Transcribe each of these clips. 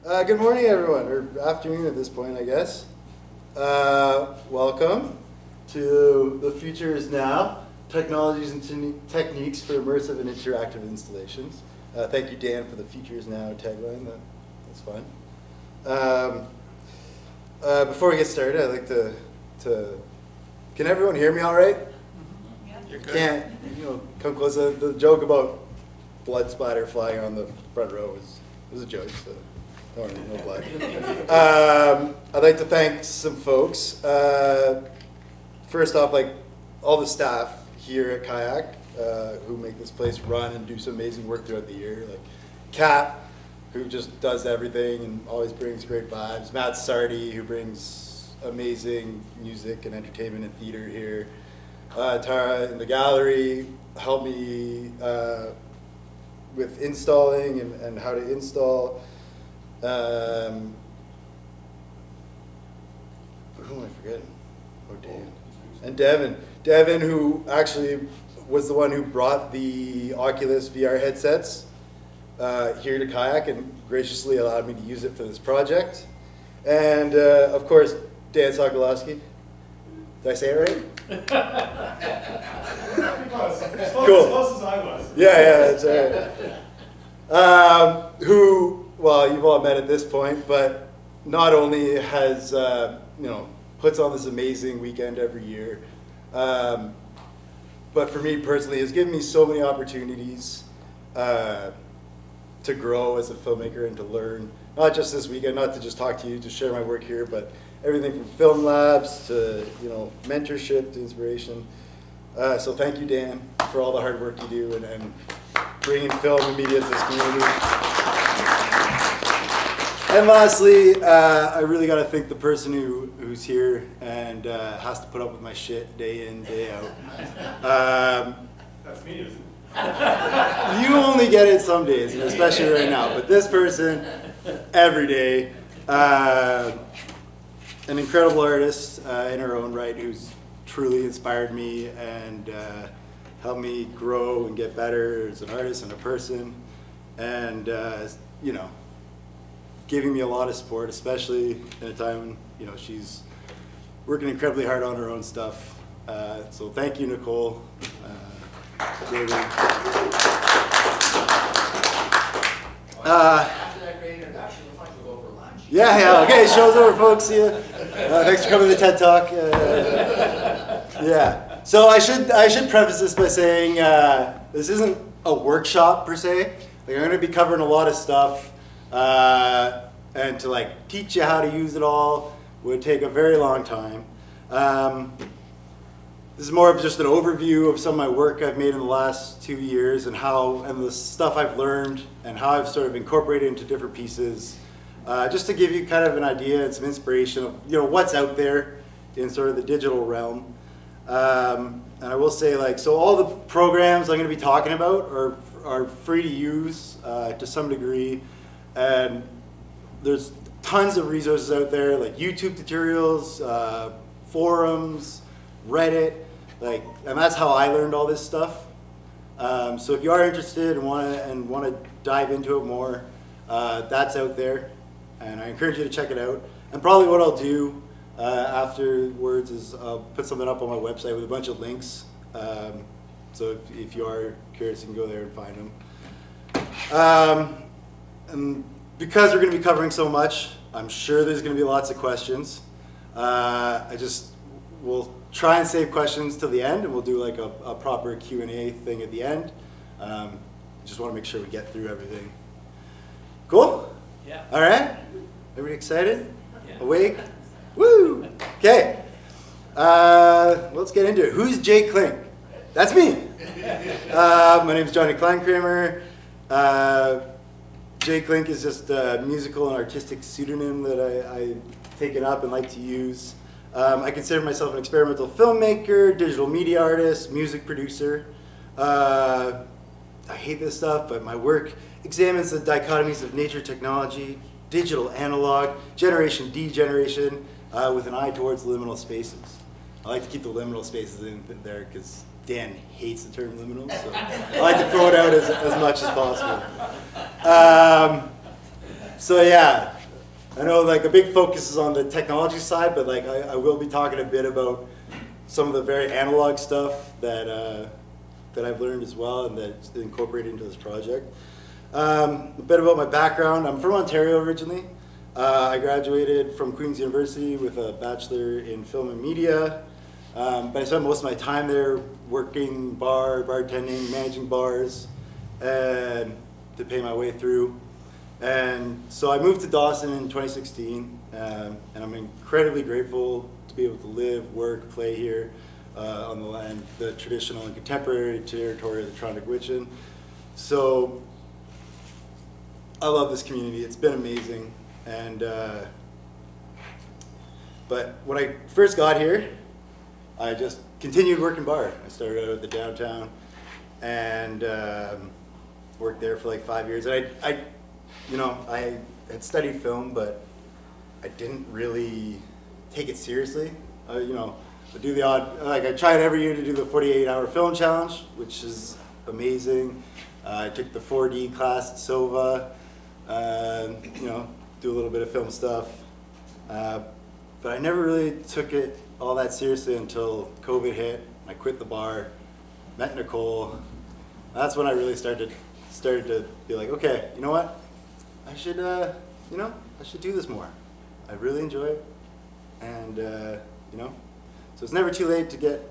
Good morning, everyone, or afternoon at this point, I guess. Welcome to The Future is Now, Technologies and Techniques for Immersive and Interactive Installations. Thank you, Dan, for the Future is Now tagline. That's fun. Before we get started, I'd like to can everyone hear me all right? Yeah. You can't, come close. The joke about blood splatter flying on the front row was a joke, so don't worry, no blood. I'd like to thank some folks. First off, all the staff here at Kayak who make this place run and do some amazing work throughout the year, like Kat, who just does everything and always brings great vibes. Matt Sardi, who brings amazing music and entertainment and theater here. Tara in the gallery helped me with installing and how to install. Who am I forgetting? Oh, Dan. And Devin, who actually was the one who brought the Oculus VR headsets here to Kayak and graciously allowed me to use it for this project. And of course, Dan Sokolowski. Did I say it right? As Cool. close as I was. Yeah, that's all right. Who, well, you've all met at this point, but not only has, puts on this amazing weekend every year, but for me personally, has given me so many opportunities to grow as a filmmaker and to learn, not just this weekend, not to just talk to you, to share my work here, but everything from film labs to, mentorship to inspiration. So thank you, Dan, for all the hard work you do and bringing film and media to this community. And lastly, I really got to thank the person who's here and has to put up with my shit day in, day out. That's me, isn't it? You only get it some days, and especially right now, but this person, every day. An incredible artist in her own right who's truly inspired me and helped me grow and get better as an artist and a person, and giving me a lot of support, especially in a time when she's working incredibly hard on her own stuff. So thank you, Nicole. David. After that great introduction, we'll find you over lunch. Yeah, okay, show's over, folks. See ya. Thanks for coming to the TED Talk. Yeah, so I should preface this by saying this isn't a workshop per se. I'm going to be covering a lot of stuff, and to teach you how to use it all would take a very long time. This is more of just an overview of some of my work I've made in the last 2 years and the stuff I've learned and how I've sort of incorporated into different pieces, just to give you kind of an idea and some inspiration of what's out there in sort of the digital realm. And I will say so all the programs I'm going to be talking about are free to use to some degree, and there's tons of resources out there like YouTube tutorials, forums, Reddit. And that's how I learned all this stuff. So if you are interested and want to dive into it more, that's out there, and I encourage you to check it out. And probably what I'll do afterwards is I'll put something up on my website with a bunch of links. So if you are curious, you can go there and find them. And because we're going to be covering so much, I'm sure there's going to be lots of questions. We'll try and save questions till the end, and we'll do a proper Q&A thing at the end. Just want to make sure we get through everything. Cool? Yeah. All right? Everybody excited? Yeah. Awake? Woo! Okay. Let's get into it. Who's Jay Klynk? That's me. My name's Johnny Kleinkramer. Jay Klynk is just a musical and artistic pseudonym that I've taken up and like to use. I consider myself an experimental filmmaker, digital media artist, music producer. I hate this stuff, but my work examines the dichotomies of nature, technology, digital, analog, generation, degeneration, with an eye towards liminal spaces. I like to keep the liminal spaces in there because Dan hates the term liminal, so I like to throw it out as much as possible. So yeah, I know like a big focus is on the technology side, but like I will be talking a bit about some of the very analog stuff that I've learned as well and that's incorporated into this project. A bit about my background. I'm from Ontario originally. I graduated from Queen's University with a bachelor in film and media, but I spent most of my time there working bartending, managing bars, and to pay my way through. And so I moved to Dawson in 2016, and I'm incredibly grateful to be able to live, work, play here on the land, the traditional and contemporary territory of the Toronto-Gwich'in. So I love this community. It's been amazing. And but when I first got here, I just continued working bar. I started out at the downtown and worked there for like 5 years. And I had studied film, but I didn't really take it seriously. I do the odd, like I tried every year to do the 48-hour film challenge, which is amazing. I took the 4D class at SOVA, do a little bit of film stuff. But I never really took it all that seriously until COVID hit. I quit the bar, met Nicole. That's when I really started to be like, okay, you know what? I should do this more. I really enjoy it, and so it's never too late to get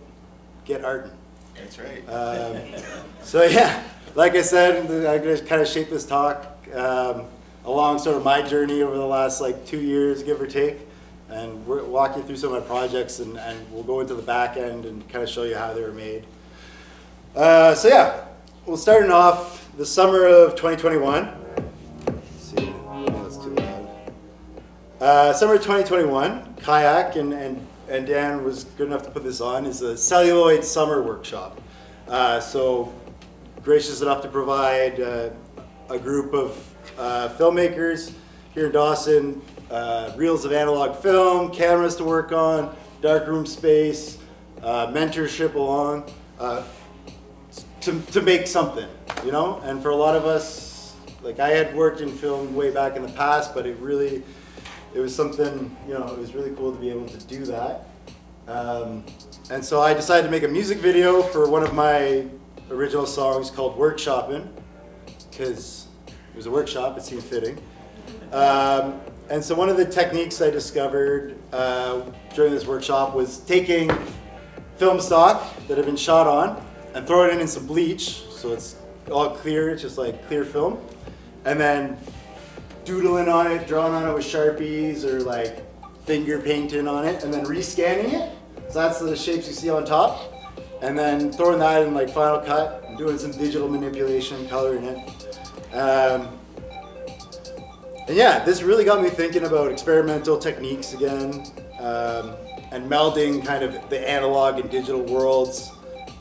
artin'. That's right. So yeah, like I said, I'm gonna kind of shape this talk along sort of my journey over the last like 2 years, give or take, and we're walking through some of my projects, and we'll go into the back end and kind of show you how they were made. So yeah, we'll starting off the summer of 2021. Summer 2021, Kayak and Dan was good enough to put this on, is a celluloid summer workshop. So gracious enough to provide a group of filmmakers here in Dawson, reels of analog film, cameras to work on, darkroom space, mentorship along, to make something, And for a lot of us, like I had worked in film way back in the past, but it was something, it was really cool to be able to do that. And so I decided to make a music video for one of my original songs called Werkshopping, because it was a workshop, it seemed fitting. And so one of the techniques I discovered during this workshop was taking film stock that had been shot on and throwing it in some bleach, so it's all clear, it's just like clear film, and then doodling on it, drawing on it with Sharpies or like finger painting on it, and then rescanning it. So that's the shapes you see on top. And then throwing that in like Final Cut and doing some digital manipulation, coloring it. And yeah, this really got me thinking about experimental techniques again, and melding kind of the analog and digital worlds,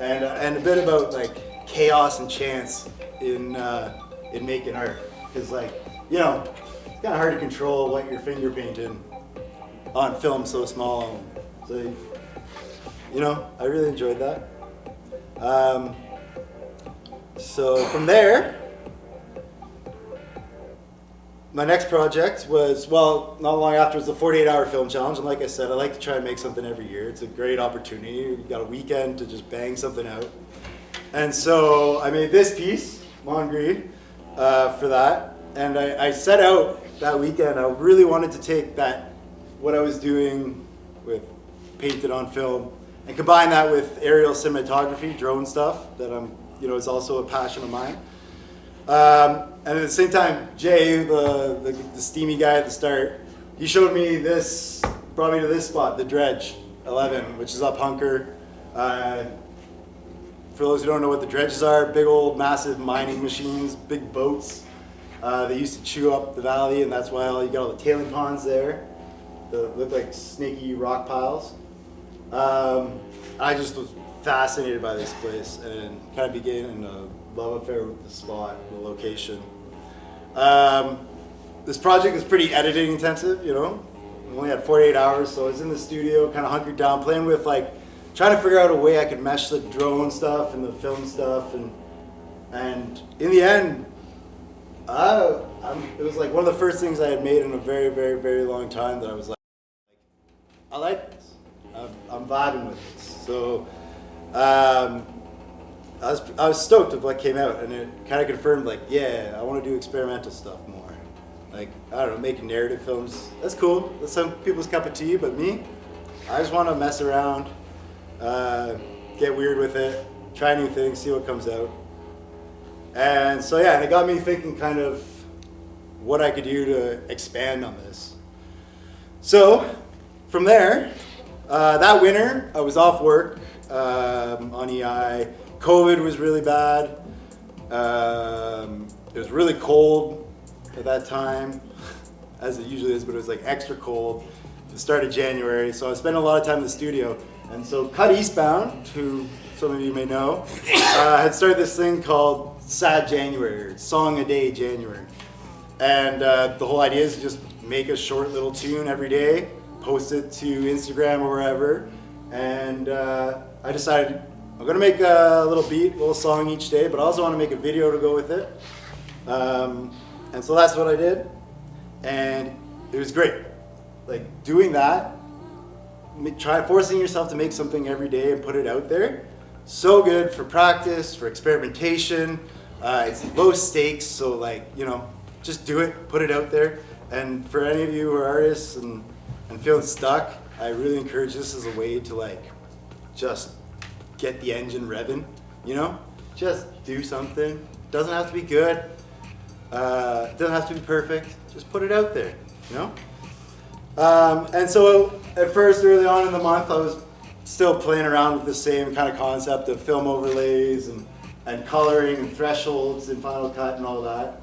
and a bit about like chaos and chance in making art. Because like, it's kind of hard to control what you're finger painting on film so small. So, I really enjoyed that. So from there, my next project was, not long after, was the 48-hour film challenge. And like I said, I like to try and make something every year. It's a great opportunity. You got a weekend to just bang something out. And so I made this piece, monde gris, for that. And I set out that weekend, I really wanted to take what I was doing with painted on film, and combine that with aerial cinematography, drone stuff, that is also a passion of mine. And at the same time, Jay, the steamy guy at the start, he showed me this, brought me to this spot, the Dredge 11, which is up Hunker. For those who don't know what the dredges are, big old massive mining machines, big boats. They used to chew up the valley, and that's why you got all the tailing ponds there that look like snaky rock piles. I just was fascinated by this place and kind of began a love affair with the spot, the location. This project is pretty editing intensive, We only had 48 hours, so I was in the studio, kind of hunkered down, playing with trying to figure out a way I could mesh the drone stuff and the film stuff, and in the end, It was like one of the first things I had made in a very, very, very long time that I was like, I like this. I'm vibing with this. So I was stoked with what came out, and it kind of confirmed, like, yeah, I want to do experimental stuff more. Like, I don't know, making narrative films. That's cool. That's some people's cup of tea, but me, I just want to mess around, get weird with it, try new things, see what comes out. And so yeah, and it got me thinking kind of what I could do to expand on this. So from there, that winter, I was off work on EI. COVID was really bad. It was really cold at that time, as it usually is, but it was like extra cold. The start of January, so I spent a lot of time in the studio. And so Cut Eastbound, who some of you may know, had started this thing called Sad January, or Song a Day January. And the whole idea is to just make a short little tune every day, post it to Instagram or wherever. And I decided I'm gonna make a little beat, a little song each day, but I also want to make a video to go with it. And so that's what I did. And it was great. Like doing that, forcing yourself to make something every day and put it out there. So good for practice, for experimentation. It's low stakes, so like, you know, just do it, put it out there. And for any of you who are artists and feeling stuck, I really encourage this as a way to like, just get the engine revving, you know? Just do something. Doesn't have to be good. Doesn't have to be perfect. Just put it out there, you know? And so at first, early on in the month, I was still playing around with the same kind of concept of film overlays and coloring and thresholds in Final Cut and all that.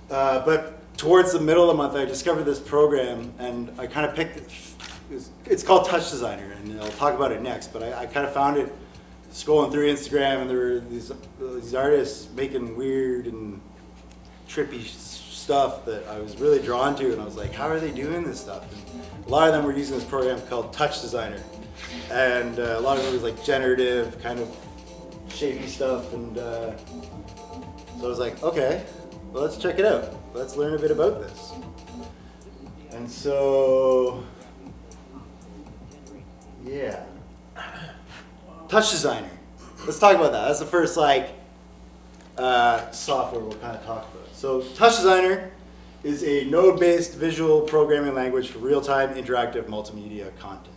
But towards the middle of the month, I discovered this program, and I kind of picked it. It's called Touch Designer, and I'll talk about it next, but I kind of found it scrolling through Instagram, and there were these artists making weird and trippy stuff that I was really drawn to, and I was like, how are they doing this stuff? And a lot of them were using this program called Touch Designer, and a lot of it was like generative, kind of shapy stuff, and so I was like, okay, well, let's check it out. Let's learn a bit about this. And so, yeah. Touch Designer. Let's talk about that. That's the first like software we'll kind of talk about. So Touch Designer is a node-based visual programming language for real-time interactive multimedia content.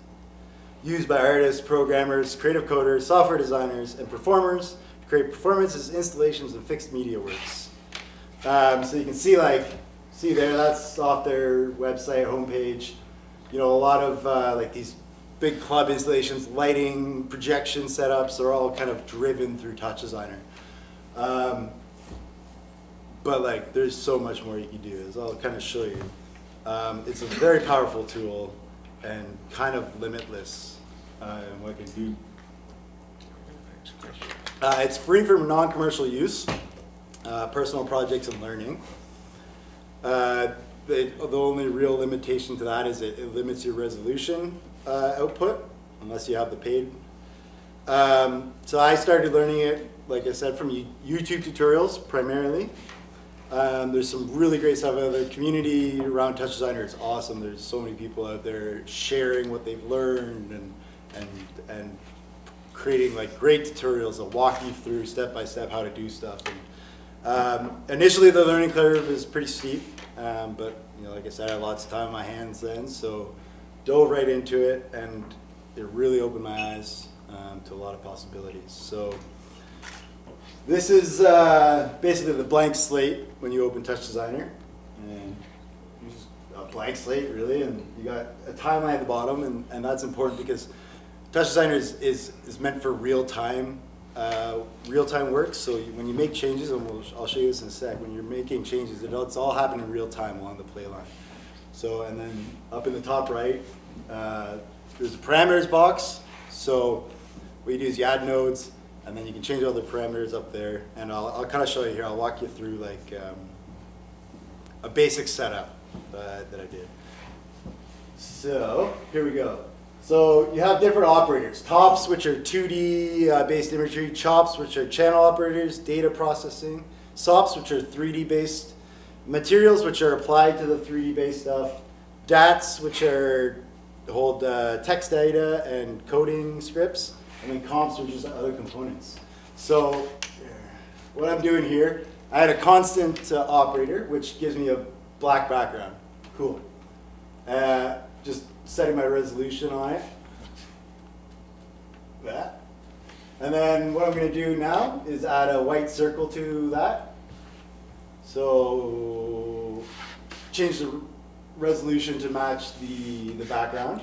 Used by artists, programmers, creative coders, software designers, and performers to create performances, installations, and fixed media works. So you can see there, that's off their website, homepage. You know, a lot of like these big club installations, lighting, projection setups are all kind of driven through Touch Designer. But like, there's so much more you can do, as I'll kind of show you. It's a very powerful tool and kind of limitless in what it can do. It's free for non-commercial use, personal projects and learning. The only real limitation to that is it limits your resolution output, unless you have the paid. So I started learning it, like I said, from YouTube tutorials primarily. There's some really great stuff out there. The community around Touch Designer is awesome. There's so many people out there sharing what they've learned and creating like great tutorials that walk you through step by step how to do stuff. And, initially, the learning curve is pretty steep, but you know, like I said, I had lots of time on my hands then, so dove right into it, and it really opened my eyes to a lot of possibilities. So this is basically the blank slate when you open Touch Designer, and you just a blank slate really, and you got a timeline at the bottom, and that's important because Touch Designer is meant for real-time work. So when you make changes, and I'll show you this in a sec, when you're making changes, it's all happening in real time along the play line. So, and then up in the top right, there's a parameters box. So what you do is you add nodes, and then you can change all the parameters up there. And I'll kind of show you here. I'll walk you through like a basic setup that I did. So here we go. So you have different operators. Tops, which are 2D based imagery. Chops, which are channel operators, data processing. Sops, which are 3D based. Materials, which are applied to the 3D based stuff. DATs, which are hold text data and coding scripts. And then comps, which is other components. So what I'm doing here, I had a constant operator, which gives me a black background. Cool. Just setting my resolution on it. That. And then what I'm going to do now is add a white circle to that. So change the resolution to match the background.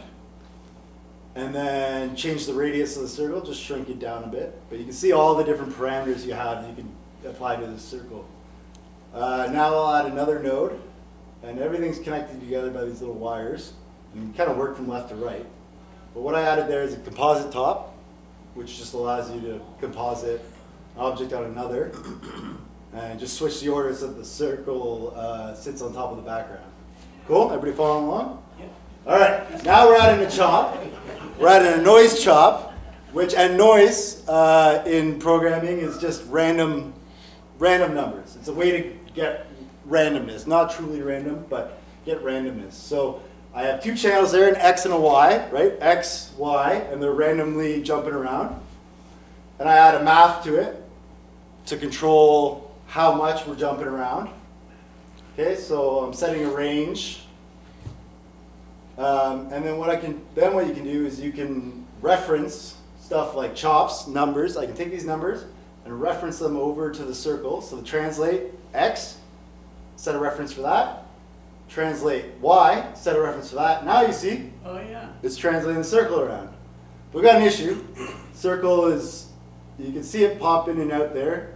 And then change the radius of the circle, just shrink it down a bit. But you can see all the different parameters you have that you can apply to the circle. Now I'll add another node. And everything's connected together by these little wires. And you kind of work from left to right. But what I added there is a composite top, which just allows you to composite an object on another. And just switch the order so that the circle sits on top of the background. Cool? Everybody following along? Yeah. All right, now we're adding a chop. We're adding a noise chop, and noise in programming is just random numbers. It's a way to get randomness, not truly random, but get randomness. So I have two channels there, an X and a Y, right? X, Y, and they're randomly jumping around. And I add a math to it to control how much we're jumping around. Okay, so I'm setting a range. And then what you can do is you can reference stuff like chops, numbers. I can take these numbers and reference them over to the circle. So translate X, set a reference for that. Translate Y, set a reference for that. Now you see, Oh, yeah. it's translating the circle around. We've got an issue. Circle is, you can see it pop in and out there,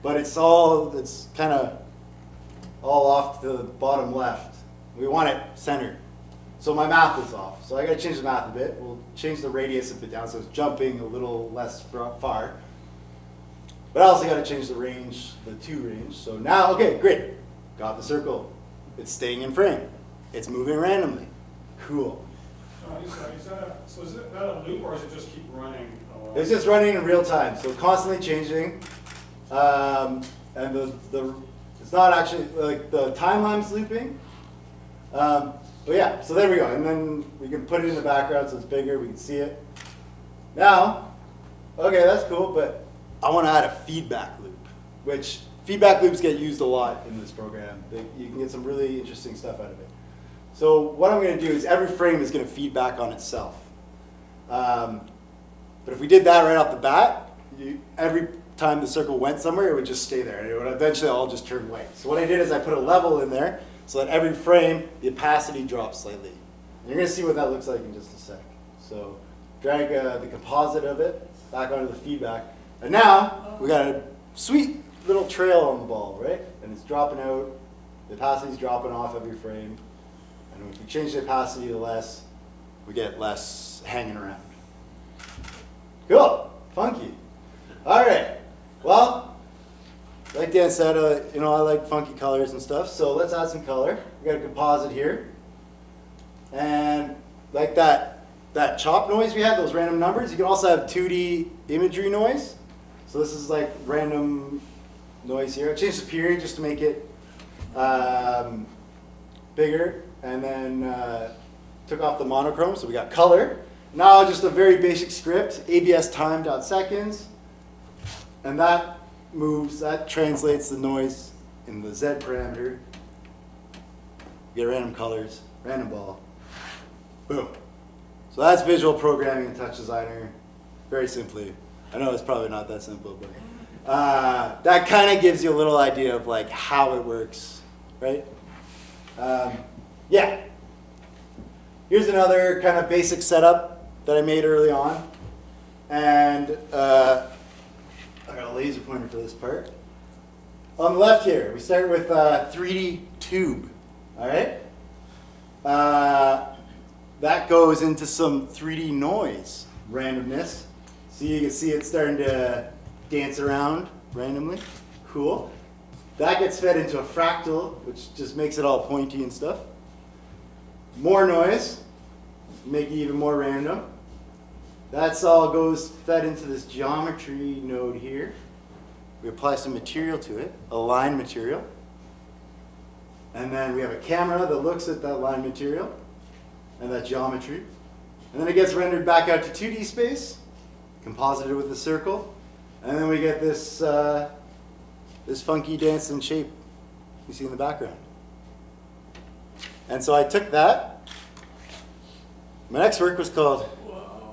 but it's kind of all off to the bottom left. We want it centered. So my math is off. So I got to change the math a bit. We'll change the radius a bit down so it's jumping a little less far. But I also got to change the range, the to range. So now, okay, great. Got the circle. It's staying in frame. It's moving randomly. Cool. So is it not a loop, or is it just keep running along? It's just running in real time, so constantly changing. And it's not actually, like the timeline's looping. But yeah, so there we go. And then we can put it in the background so it's bigger, we can see it. Now, okay, that's cool, but I want to add a feedback loop, which feedback loops get used a lot in this program. You can get some really interesting stuff out of it. So what I'm going to do is every frame is going to feedback on itself. But if we did that right off the bat, every time the circle went somewhere, it would just stay there. And it would eventually all just turn white. So what I did is I put a level in there so that every frame, the opacity drops slightly. And you're going to see what that looks like in just a sec. So drag the composite of it back onto the feedback. And now we got a sweet little trail on the ball, right? And it's dropping out. The opacity's dropping off every frame. And if we change the opacity to less, we get less hanging around. Cool. Funky. All right. Well, like Dan said, I like funky colors and stuff. So let's add some color. We got a composite here. And like that chop noise we had, those random numbers, you can also have 2D imagery noise. So this is like random noise here. I changed the period just to make it bigger. And then took off the monochrome, so we got color. Now just a very basic script, abs time.seconds. And that translates the noise in the Z parameter. You get random colors, random ball. Boom. So that's visual programming in touchdesigner, very simply. I know it's probably not that simple, but that kind of gives you a little idea of like how it works, right? Yeah. Here's another kind of basic setup that I made early on. And I got a laser pointer for this part. On the left here, we start with 3D tube, all right? That goes into some 3D noise randomness. So you can see it starting to dance around randomly. Cool. That gets fed into a fractal, which just makes it all pointy and stuff. More noise. make it even more random. That's all goes fed into this geometry node here. We apply some material to it, a line material. And then we have a camera that looks at that line material and that geometry. And then it gets rendered back out to 2D space, composited with a circle. And then we get this, this funky dancing shape you see in the background. And so I took that. My next work was called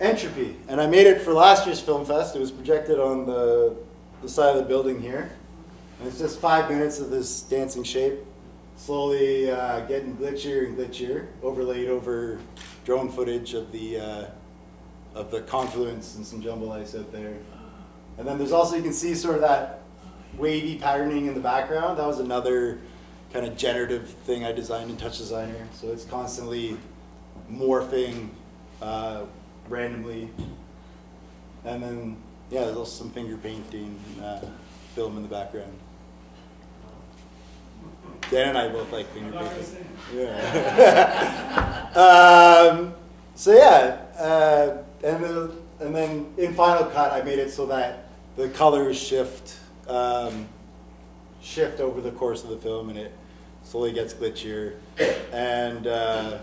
Entropy. And I made it for last year's Film Fest. It was projected on the side of the building here. And it's just 5 minutes of this dancing shape, slowly getting glitchier and glitchier, overlaid over drone footage of the confluence and some jumble ice out there. And then there's also, you can see sort of that wavy patterning in the background. That was another kind of generative thing I designed in touchdesigner. So it's constantly morphing randomly. And then, yeah, there's also some finger painting film in the background. Dan and I both like finger painting. Yeah. So yeah, and then in Final Cut, I made it so that the colors shift over the course of the film, and it slowly gets glitchier. And I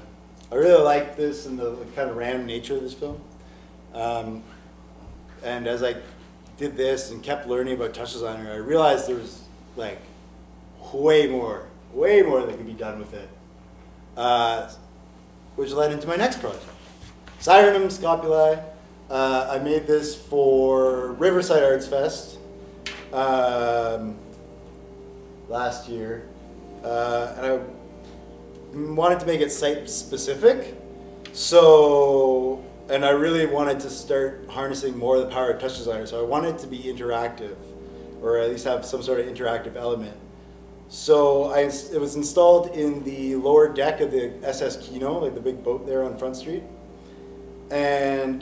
really like this and the kind of random nature of this film. And as I did this and kept learning about touchdesigner, I realized there was like way more that could be done with it, which led into my next project, sirenum scopuli. I made this for Riverside Arts Fest last year, and I wanted to make it site specific. So, and I really wanted to start harnessing more of the power of touchdesigner. So I wanted it to be interactive, or at least have some sort of interactive element. So it was installed in the lower deck of the SS Kino, like the big boat there on Front Street. And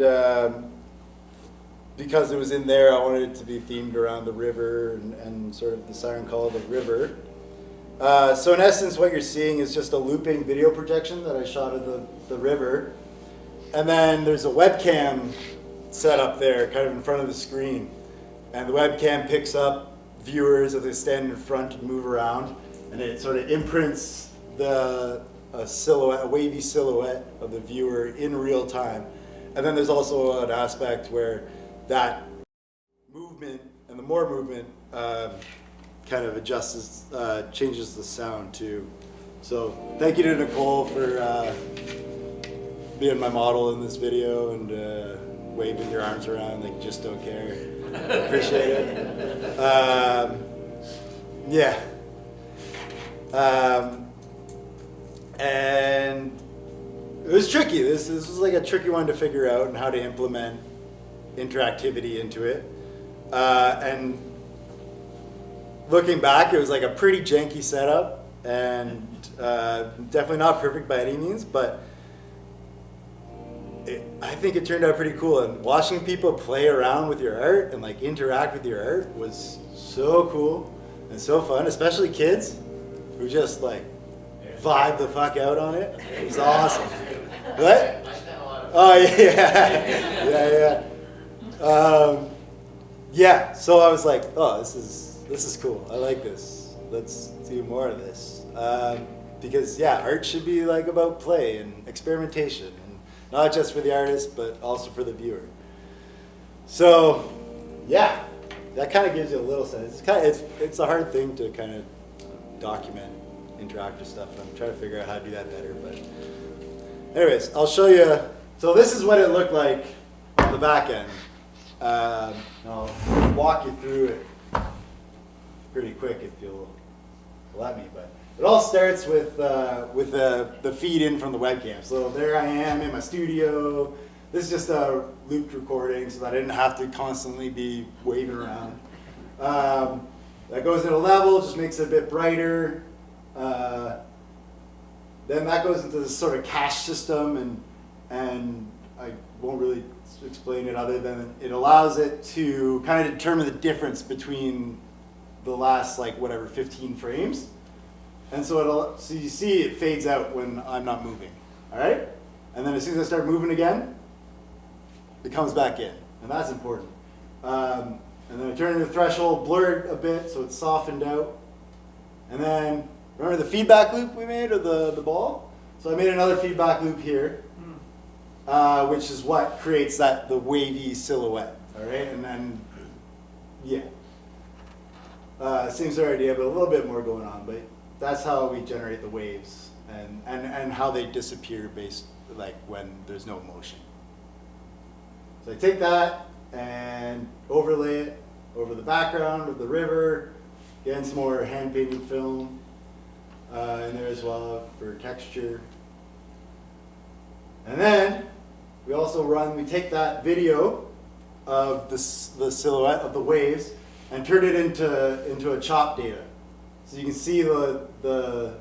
because it was in there, I wanted it to be themed around the river and sort of the siren call of the river. So in essence, what you're seeing is just a looping video projection that I shot of the river. And then there's a webcam set up there, kind of in front of the screen. And the webcam picks up viewers as they stand in front and move around. And it sort of imprints a wavy silhouette of the viewer in real time. And then there's also an aspect where that movement and the more movement kind of adjusts, changes the sound too. So thank you to Nicole for being my model in this video and waving your arms around like you just don't care. Appreciate it. Yeah. And it was tricky. This was like a tricky one to figure out and how to implement interactivity into it. And looking back, it was like a pretty janky setup and definitely not perfect by any means, but I think it turned out pretty cool. And watching people play around with your art and like interact with your art was so cool and so fun, especially kids who just like vibe the fuck out on it. It was awesome. What? Oh yeah, yeah. So I was like, oh, this is cool. I like this. Let's do more of this. Because yeah, art should be like about play and experimentation, and not just for the artist, but also for the viewer. So yeah, that kind of gives you a little sense. It's a hard thing to kind of document interactive stuff. I'm trying to figure out how to do that better, but anyways, I'll show you. So this is what it looked like on the back end. I'll walk you through it pretty quick if you'll let me. But it all starts with the feed in from the webcam. So there I am in my studio. This is just a looped recording so that I didn't have to constantly be waving around. That goes at a level, just makes it a bit brighter. Then that goes into this sort of cache system, and I won't really explain it other than it allows it to kind of determine the difference between the last 15 frames. And so so you see it fades out when I'm not moving, all right? And then as soon as I start moving again, it comes back in, and that's important. And then I turn the threshold, blur it a bit so it's softened out. And then, remember the feedback loop we made, or the ball? So I made another feedback loop here, which is what creates the wavy silhouette, all right? And then, yeah. Same sort of idea, but a little bit more going on. But that's how we generate the waves and how they disappear based, like when there's no motion. So I take that and overlay it over the background of the river. Again, some more hand-painted film in there as well for texture. And then we take that video of the silhouette of the waves and turn it into a chop data. So you can see the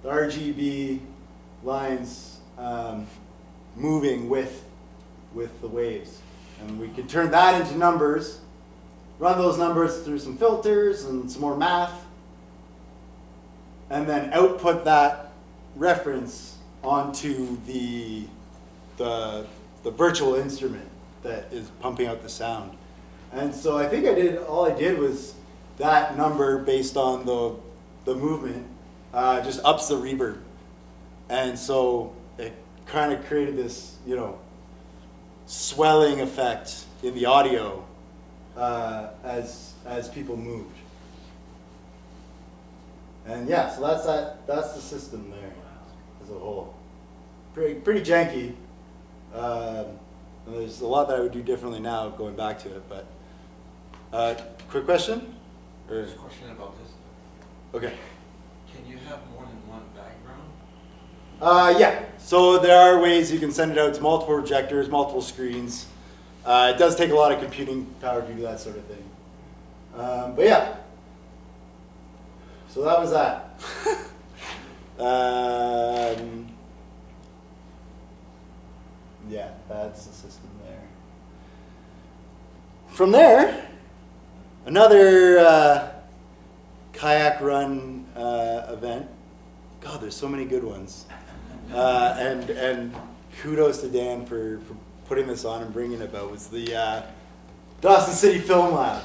RGB lines moving with the waves. And we can turn that into numbers, run those numbers through some filters and some more math, and then output that reference onto the virtual instrument that is pumping out the sound. And so I think all I did was that number based on the movement just ups the reverb. And so it kind of created this, swelling effect in the audio as people moved. And yeah, so that's the system there as a whole. Pretty janky. And there's a lot that I would do differently now going back to it, but quick question? Or? There's a question about this. Okay. Can you have more than one background? Yeah. So there are ways you can send it out to multiple projectors, multiple screens. It does take a lot of computing power to do that sort of thing. But yeah. So that was that. Yeah, that's the system there. From there, another kayak run event. God, there's so many good ones. And kudos to Dan for putting this on and bringing it about. Was the Dawson City Film Lab,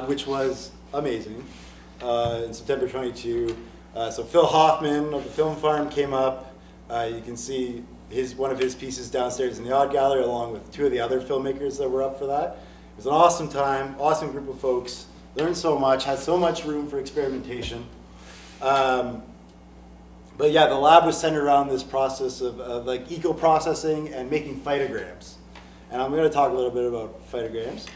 which was amazing. In September 22. So Phil Hoffman of the Film Farm came up. You can see one of his pieces downstairs in the Odd Gallery, along with two of the other filmmakers that were up for that. It was an awesome time, awesome group of folks. Learned so much, had so much room for experimentation. But yeah, the lab was centered around this process of like eco-processing and making phytograms. And I'm going to talk a little bit about phytograms.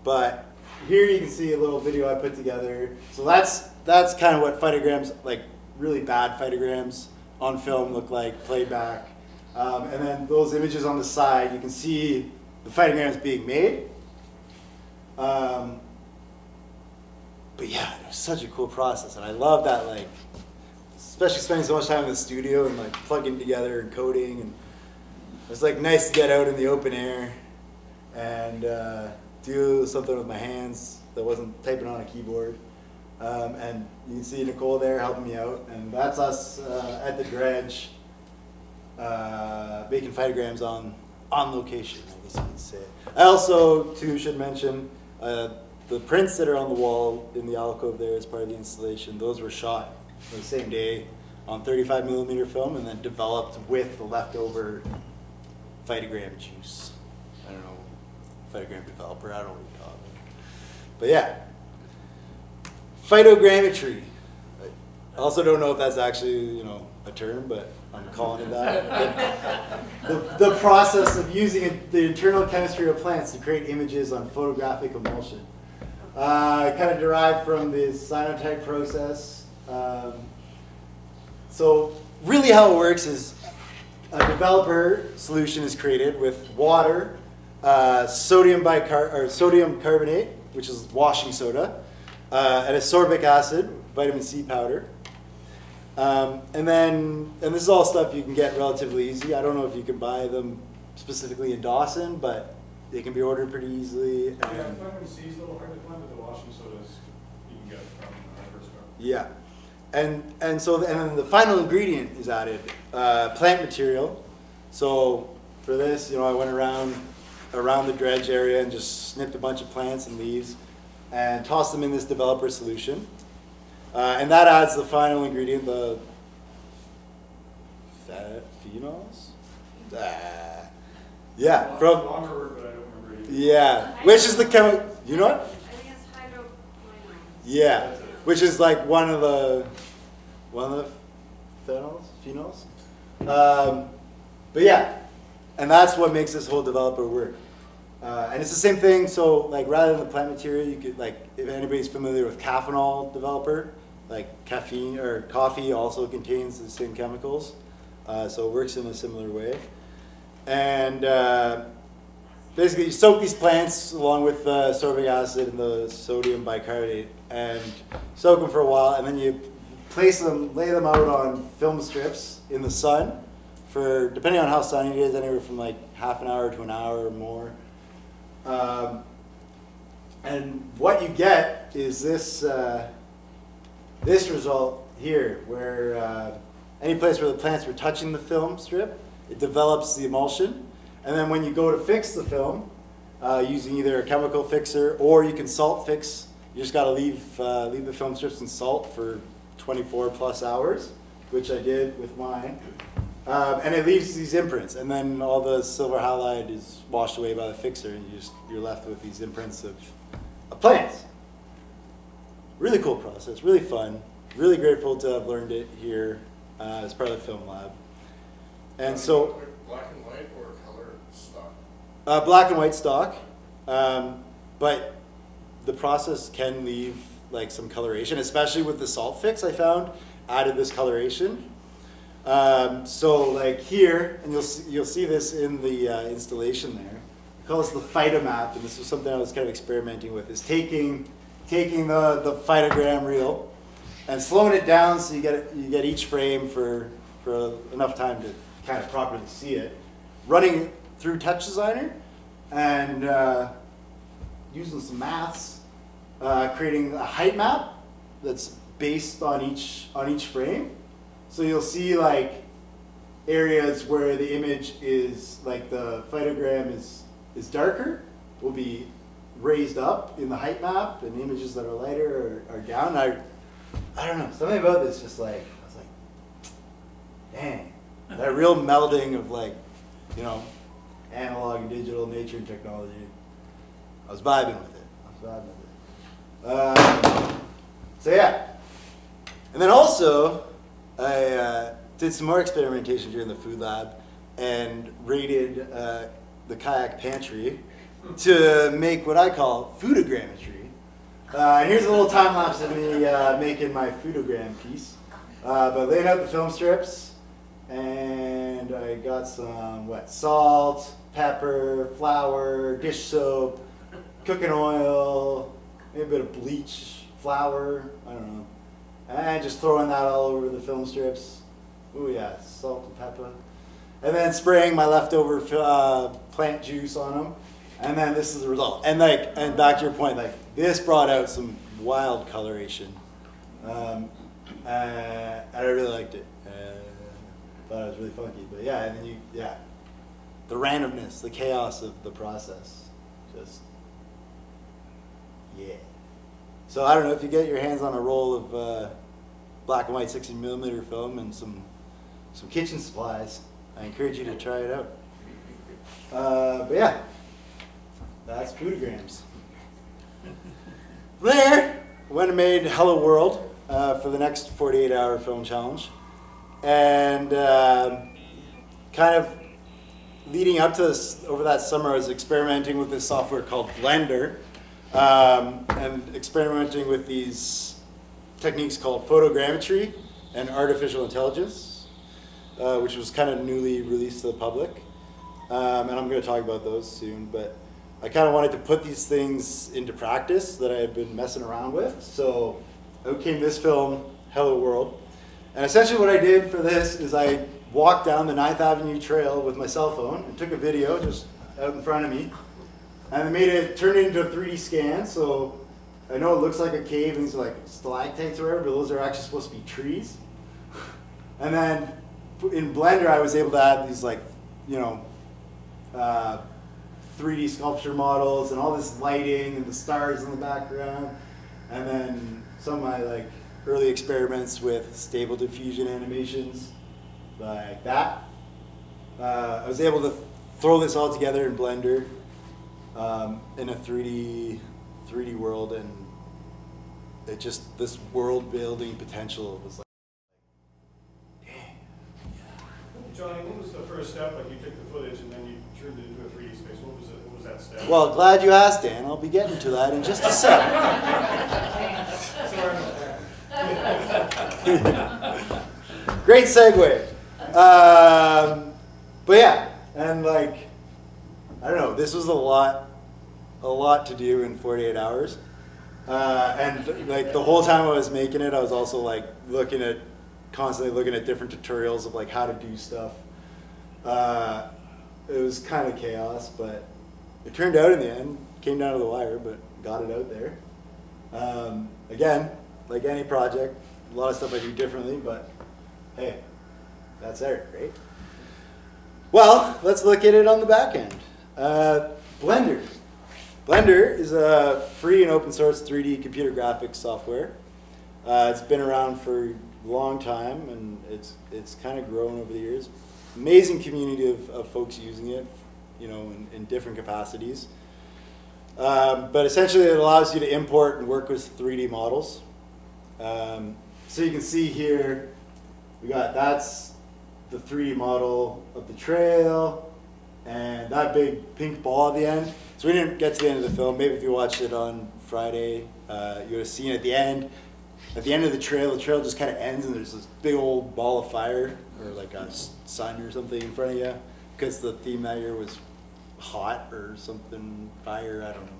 But here you can see a little video I put together. So that's kind of what phytograms, like really bad phytograms on film look like, played back. And then those images on the side, you can see the phytograms being made. But yeah, it was such a cool process, and I love that, like, especially spending so much time in the studio and like plugging together and coding, and it was like nice to get out in the open air and do something with my hands that wasn't typing on a keyboard. And you can see Nicole there helping me out, and that's us at the dredge making phytograms on location, I guess you could say. I also, too, should mention the prints that are on the wall in the alcove there as part of the installation. Those were shot the same day on 35mm film and then developed with the leftover phytogram juice. I don't know, phytogram developer, I don't know what you call it. But yeah, photogrammetry. I also don't know if that's actually, a term, but I'm calling it that. The process of using the internal chemistry of plants to create images on photographic emulsion. Kind of derived from the cyanotype process. So really how it works is a developer solution is created with water, sodium carbonate, which is washing soda, and ascorbic acid, vitamin C powder. And this is all stuff you can get relatively easy. I don't know if you can buy them specifically in Dawson, but they can be ordered pretty easily. Yeah, vitamin C is a little hard to find, but the washing sodas you can get from the hardware store. Yeah. then the final ingredient is added, plant material. So for this, I went around the dredge area and just snipped a bunch of plants and leaves and tossed them in this developer solution. And that adds the final ingredient, the phenols? Yeah, from, Longer word, but I don't remember either. yeah, which is the chemical, you know what? I think it's hydroquinone. Yeah, which is like one of the phenols. But yeah, and that's what makes this whole developer work. And it's the same thing. So like rather than the plant material, you could like if anybody's familiar with caffeinol developer, like caffeine or coffee also contains the same chemicals, so it works in a similar way. And basically, you soak these plants along with the sorbic acid and the sodium bicarbonate, and soak them for a while, and then you lay them out on film strips in the sun for, depending on how sunny it is, anywhere from like half an hour to an hour or more. And what you get is this result here, where any place where the plants were touching the film strip, it develops the emulsion. And then when you go to fix the film, using either a chemical fixer or you can salt fix, you just got to leave the film strips in salt for 24 plus hours, which I did with mine. And it leaves these imprints, and then all the silver halide is washed away by the fixer, and you're left with these imprints of plants. Really cool process, really fun. Really grateful to have learned it here as part of the film lab. And so, Black and white or color stock? black and white stock, but the process can leave like some coloration, especially with the salt fix I found added this coloration. So like here, and you'll see this in the installation there. I call this the phytomap, and this was something I was kind of experimenting with, is taking the phytogram reel and slowing it down so you get each frame for enough time to kind of properly see it. Running it through touchdesigner and using some maths, creating a height map that's based on each frame. So you'll see like areas where the image is like the phytogram is darker will be raised up in the height map, and images that are lighter are down. I don't know, something about this just like, I was like, dang, that real melding of like, analog and digital, nature and technology. I was vibing with it. So yeah. And then also, I did some more experimentation during the food lab and raided the kayak pantry to make what I call foodogrammetry. And here's a little time lapse of me making my phytogram piece. But laying out the film strips, and I got some salt, pepper, flour, dish soap, cooking oil, maybe a bit of bleach, flour, I don't know. And just throwing that all over the film strips. Ooh yeah, salt and pepper. And then spraying my leftover plant juice on them. And then this is the result. And back to your point, this brought out some wild coloration. And I really liked it. Thought it was really funky. But yeah, and then the randomness, the chaos of the process. Just, yeah. So I don't know if you get your hands on a roll of black and white 60mm film and some kitchen supplies, I encourage you to try it out. But yeah, that's foodograms. From there, I went and made Hello World for the next 48-hour film challenge. And kind of leading up to this, over that summer, I was experimenting with this software called Blender. And experimenting with these techniques called photogrammetry and artificial intelligence, which was kind of newly released to the public. And I'm going to talk about those soon, but I kind of wanted to put these things into practice that I had been messing around with. So out came this film, Hello World. And essentially what I did for this is I walked down the 9th Avenue Trail with my cell phone and took a video just out in front of me. And I turned it into a 3D scan, so I know it looks like a cave and these are like stalactites or whatever, but those are actually supposed to be trees. And then in Blender, I was able to add these like, 3D sculpture models and all this lighting and the stars in the background. And then some of my like early experiments with stable diffusion animations like that. I was able to throw this all together in Blender in a 3D world, and it just, this world building potential was like, Johnny, what was the first step? Like you took the footage and then you turned it into a 3D space. What was it? What was that step? well, glad you asked, Dan. I'll be getting to that in just a sec. Sorry about that. Great segue. But yeah, and like, I don't know, this was a lot to do in 48 hours. And like the whole time I was making it, I was also like constantly looking at different tutorials of like how to do stuff. It was kind of chaos, but it turned out in the end. Came down to the wire, but got it out there. Again, like any project, a lot of stuff I do differently, but hey, that's art, right? Well, let's look at it on the back end. Blender. Blender is a free and open source 3D computer graphics software. It's been around for a long time, and it's kind of grown over the years. Amazing community of folks using it, in different capacities. But essentially, it allows you to import and work with 3D models. So you can see here, that's the 3D model of the trail, and that big pink ball at the end. So we didn't get to the end of the film. Maybe if you watched it on Friday, you would have seen at the end. At the end of the trail just kind of ends, and there's this big old ball of fire, or like a sun or something in front of you, because the theme that year was hot or something, fire, I don't know.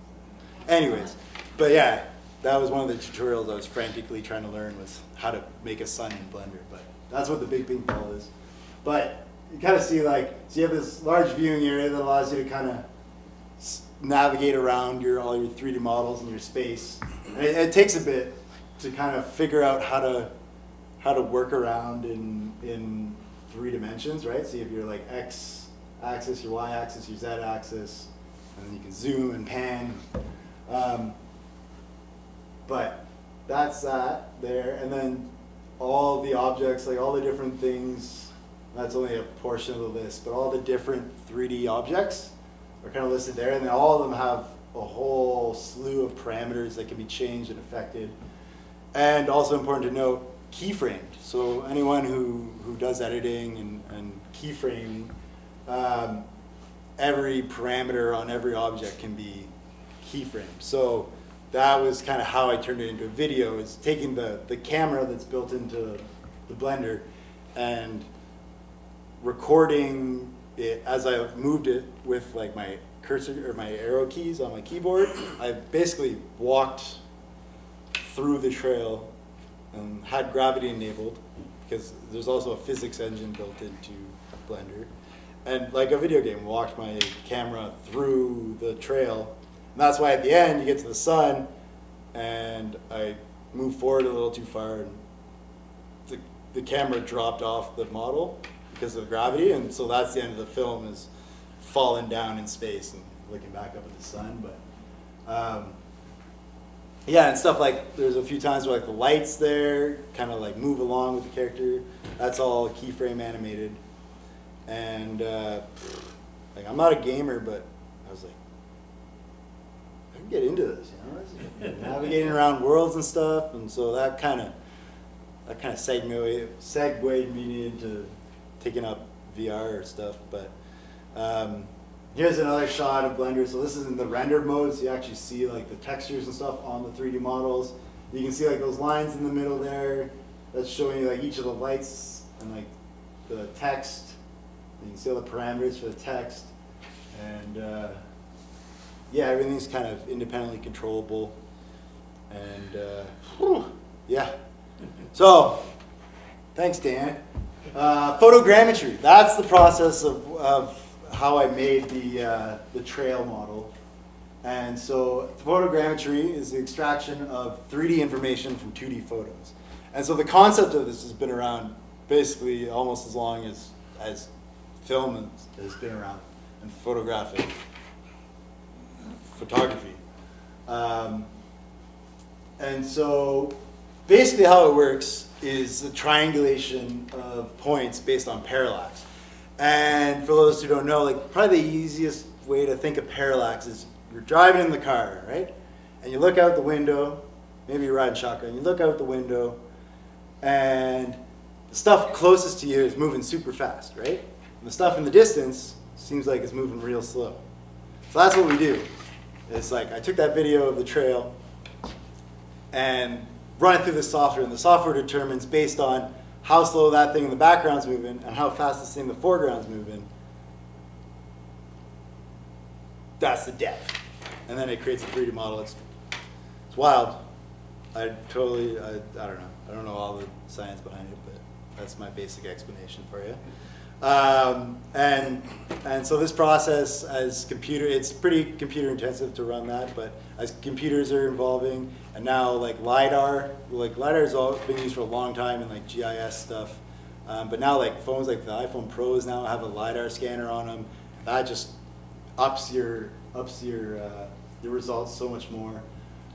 Anyways, but yeah, that was one of the tutorials I was frantically trying to learn, was how to make a sun in Blender. But that's what the big pink ball is. But you kind of see so you have this large viewing area that allows you to kind of navigate around all your 3D models in your space. And it takes a bit to kind of figure out how to work around in 3 dimensions, right? So you have your like X axis, your Y axis, your Z axis, and then you can zoom and pan. But that's that there, and then all the objects, like all the different things, that's only a portion of the list, but all the different 3D objects are kind of listed there, and then all of them have a whole slew of parameters that can be changed and affected. And also important to note, keyframed. So anyone who does editing and keyframing, every parameter on every object can be keyframed. So that was kind of how I turned it into a video, is taking the camera that's built into the Blender and recording it as I moved it with like my cursor or my arrow keys on my keyboard. I basically walked through the trail and had gravity enabled, because there's also a physics engine built into Blender. And like a video game, walked my camera through the trail. And that's why at the end you get to the sun, and I moved forward a little too far, and the camera dropped off the model because of gravity, and so that's the end of the film, is falling down in space and looking back up at the sun. But yeah, and stuff like, there's a few times where like the lights there kind of like move along with the character. That's all keyframe animated. And like, I'm not a gamer, but I was like, I can get into this, navigating around worlds and stuff. And so that kind of segued me into taking up VR stuff. But here's another shot of Blender. So this is in the rendered mode, so you actually see like the textures and stuff on the 3D models. You can see like those lines in the middle there. That's showing you like each of the lights and like the text. You can see all the parameters for the text. And yeah, everything's kind of independently controllable. And yeah. So, thanks, Dan. Photogrammetry. That's the process of how I made the trail model. And so photogrammetry is the extraction of 3D information from 2D photos. And so the concept of this has been around basically almost as long as film has been around and photographic photography. And so basically how it works is the triangulation of points based on parallax. And for those who don't know, like probably the easiest way to think of parallax is you're driving in the car, right? And you look out the window, maybe you're riding shotgun, you look out the window and the stuff closest to you is moving super fast, right? And the stuff in the distance seems like it's moving real slow. So that's what we do. It's like I took that video of the trail and run it through the software, and the software determines based on how slow that thing in the background's moving and how fast this thing in the foreground's moving. That's the depth. And then it creates a 3D model. It's wild. I don't know. I don't know all the science behind it, but that's my basic explanation for you. And so this process as it's pretty computer intensive to run that, but as computers are evolving, and now like LiDAR's been used for a long time in like GIS stuff, but now like phones like the iPhone Pros now have a LiDAR scanner on them. That just ups your results so much more.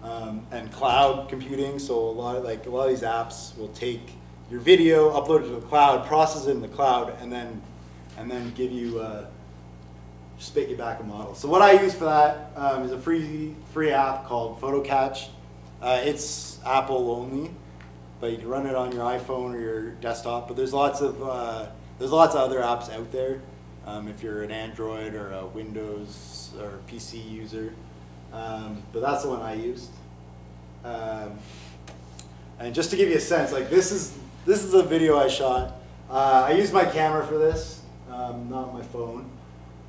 And cloud computing, so a lot of these apps will take your video, upload it to the cloud, process it in the cloud, and then give you spit you back a model. So what I use for that is a free app called PhotoCatch. It's Apple only, but you can run it on your iPhone or your desktop. But there's lots of other apps out there if you're an Android or a Windows or PC user. But that's the one I used. And just to give you a sense, like this is a video I shot. I used my camera for this, not my phone,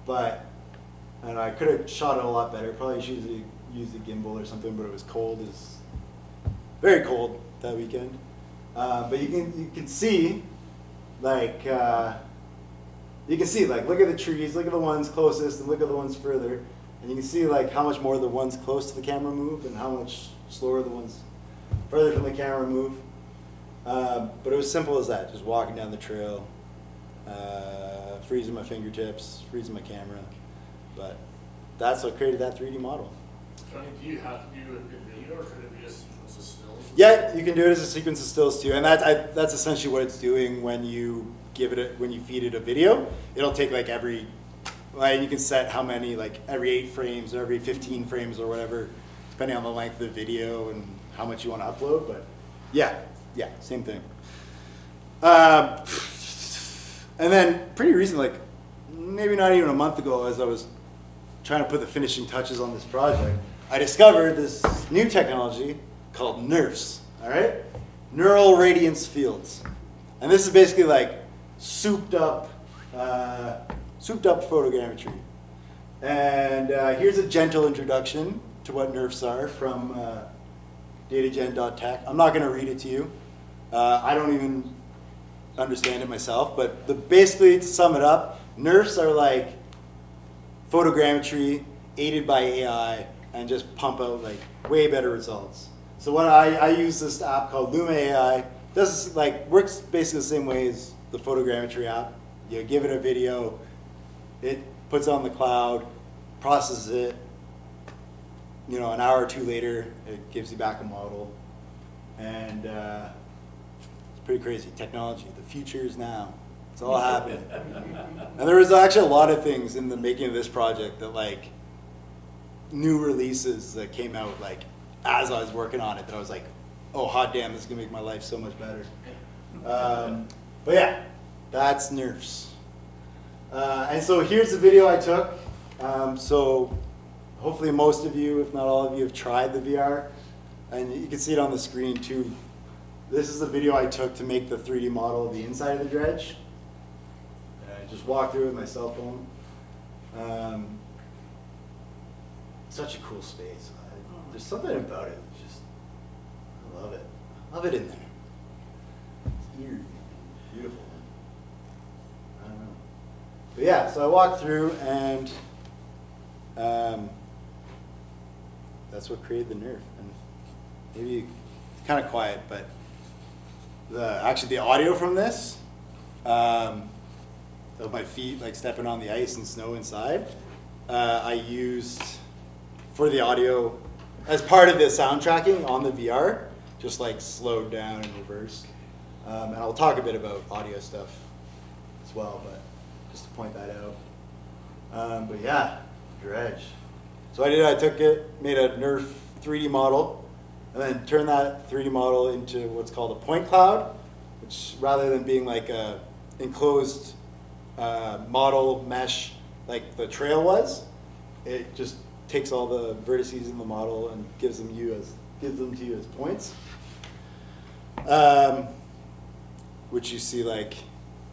and I could have shot it a lot better. Probably should have used a gimbal or something, but it was cold. It was very cold that weekend. But you can see, look at the trees, look at the ones closest, and look at the ones further, and you can see like how much more the ones close to the camera move, and how much slower the ones further from the camera move. But it was simple as that, just walking down the trail, freezing my fingertips, freezing my camera. But that's what created that 3D model. Johnny, do you have to do it in video, or could it be a sequence of stills? Yeah, you can do it as a sequence of stills too, and that's essentially what it's doing when you feed it a video. It'll take you can set how many, like every 8 frames or every 15 frames or whatever, depending on the length of the video and how much you want to upload. But yeah, same thing. And then pretty recently, like maybe not even a month ago, as I was trying to put the finishing touches on this project, I discovered this new technology called NeRFs, all right? Neural radiance fields. And this is basically like souped up photogrammetry. And here's a gentle introduction to what NeRFs are from datagen.tech. I'm not going to read it to you. I don't even understand it myself, but basically, to sum it up, NeRFs are like photogrammetry aided by AI and just pump out like way better results. So what I use this app called Luma AI. This works basically the same way as the photogrammetry app. You give it a video, it puts it on the cloud, processes it. An hour or two later, it gives you back a model, and it's pretty crazy. Technology, the future is now. It's all happening. And there was actually a lot of things in the making of this project that new releases that came out as I was working on it that I was like, oh hot damn, this is gonna make my life so much better. But yeah, that's NeRFs. And so here's the video I took. So hopefully most of you, if not all of you, have tried the VR, and you can see it on the screen too. This is the video I took to make the 3D model of the inside of the dredge. I just walked through it with my cell phone. Such a cool space. There's something about it. I love it. I love it in there. It's eerie, beautiful. I don't know. But yeah, so I walked through and that's what created the NeRF. And maybe kind of quiet, but actually the audio from this, of my feet like stepping on the ice and snow inside, I used for the audio as part of the sound tracking on the VR, just like slowed down and reversed. And I'll talk a bit about audio stuff as well, but just to point that out. But yeah, dredge. So I took it, made a NeRF 3D model, and then turned that 3D model into what's called a point cloud, which rather than being like a enclosed model mesh like the trail was, it just takes all the vertices in the model and gives them to you as points, which you see like,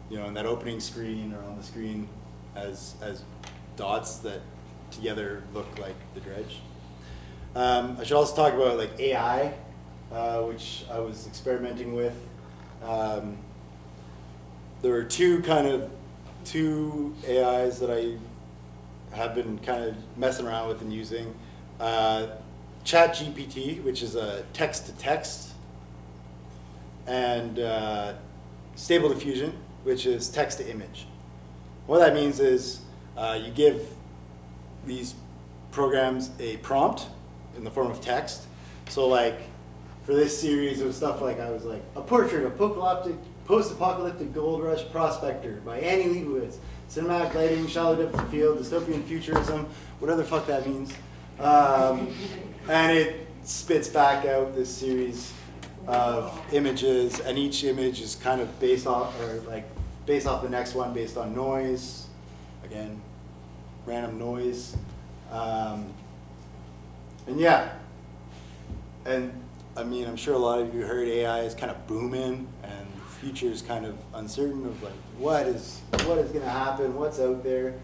you know, in that opening screen or on the screen as dots that together look like the dredge. I should also talk about like AI, which I was experimenting with. There were two AIs that I have been kind of messing around with and using. ChatGPT, which is a text-to-text, and Stable Diffusion, which is text-to-image. What that means is you give these programs a prompt in the form of text. So like for this series of stuff, like I was like, a portrait of post-apocalyptic gold rush prospector by Annie Leibovitz, cinematic lighting, shallow depth of field, dystopian futurism, whatever the fuck that means. And it spits back out this series of images, and each image is kind of based off the next one based on noise. Again, random noise. And yeah, and I mean, I'm sure a lot of you heard AI is kind of booming, and the future is kind of uncertain of like what is going to happen, what's out there.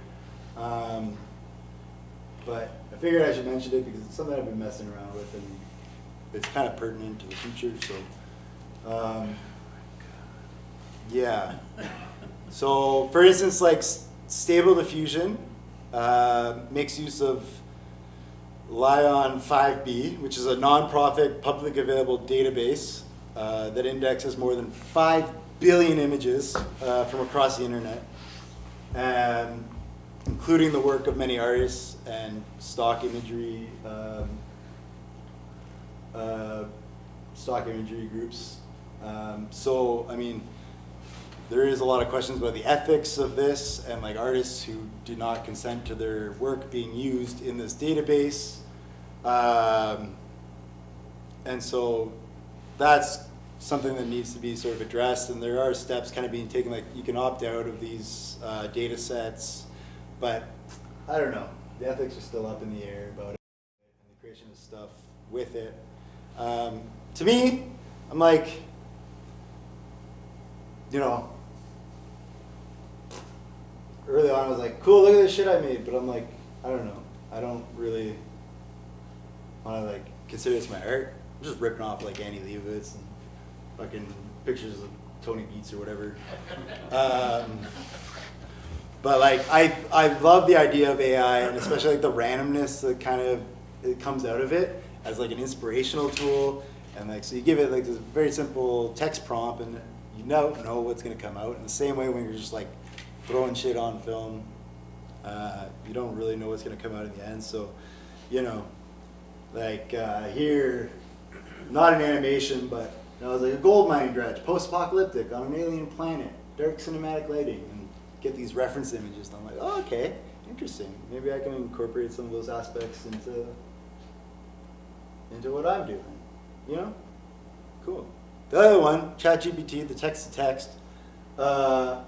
But I figured I should mention it because it's something I've been messing around with, and it's kind of pertinent to the future. So, yeah. So, for instance, like Stable Diffusion makes use of Lion 5B, which is a nonprofit, publicly available database that indexes more than 5 billion images from across the internet, including the work of many artists and stock imagery groups. So, I mean, there is a lot of questions about the ethics of this, and like artists who do not consent to their work being used in this database. And so that's something that needs to be sort of addressed, and there are steps kind of being taken, like you can opt out of these data sets, but I don't know, the ethics are still up in the air about it, and the creation of stuff with it. To me, I'm like, you know, early on I was like, cool, look at this shit I made, but I'm like, I don't know, I don't really want to like consider this my art. I'm just ripping off like Annie Leibovitz and fucking pictures of Tony Beats or whatever. But like I love the idea of AI, and especially like the randomness that kind of it comes out of it as like an inspirational tool. And like so you give it like this very simple text prompt, and you don't know what's gonna come out. In the same way when you're just like throwing shit on film, you don't really know what's gonna come out in the end. So, you know, like here, not an animation, but it was like a gold mining dredge, post-apocalyptic on an alien planet, dark cinematic lighting, and get these reference images. And I'm like, oh, okay, interesting. Maybe I can incorporate some of those aspects into what I'm doing. You know, cool. The other one, ChatGPT, the text-to-text. The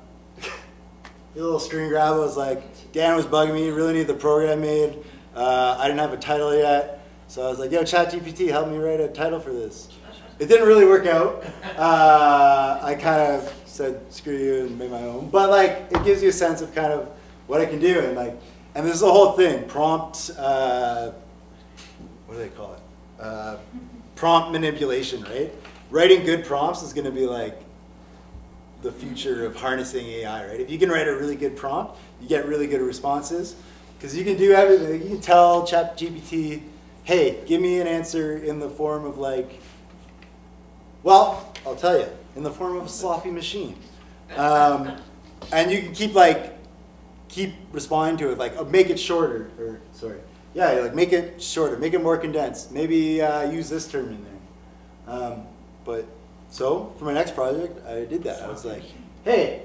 little screen grab was like, Dan was bugging me, really need the program made. I didn't have a title yet, so I was like, yo, ChatGPT, help me write a title for this. It didn't really work out. I kind of said, screw you, and made my own. But like, it gives you a sense of kind of what I can do, and like, and this is the whole thing, prompt, what do they call it? Prompt manipulation, right? Writing good prompts is going to be like the future of harnessing AI, right? If you can write a really good prompt, you get really good responses, because you can do everything. You can tell ChatGPT, hey, give me an answer in the form of like, well, I'll tell you, in the form of a sloppy machine. And you can keep responding to it, like, oh, make it shorter, or sorry. Yeah, like make it shorter, make it more condensed. Maybe use this term in there. But so for my next project, I did that. I was like, hey,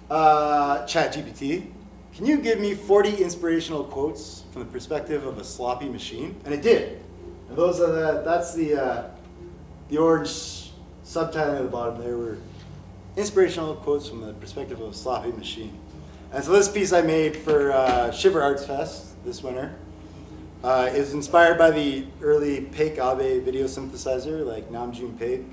ChatGPT, can you give me 40 inspirational quotes from the perspective of a sloppy machine? And it did. And that's the orange subtitle at the bottom there were inspirational quotes from the perspective of a sloppy machine. And so this piece I made for Shiver Arts Fest this winter is inspired by the early Paik Abe video synthesizer, like Namjoon Paik.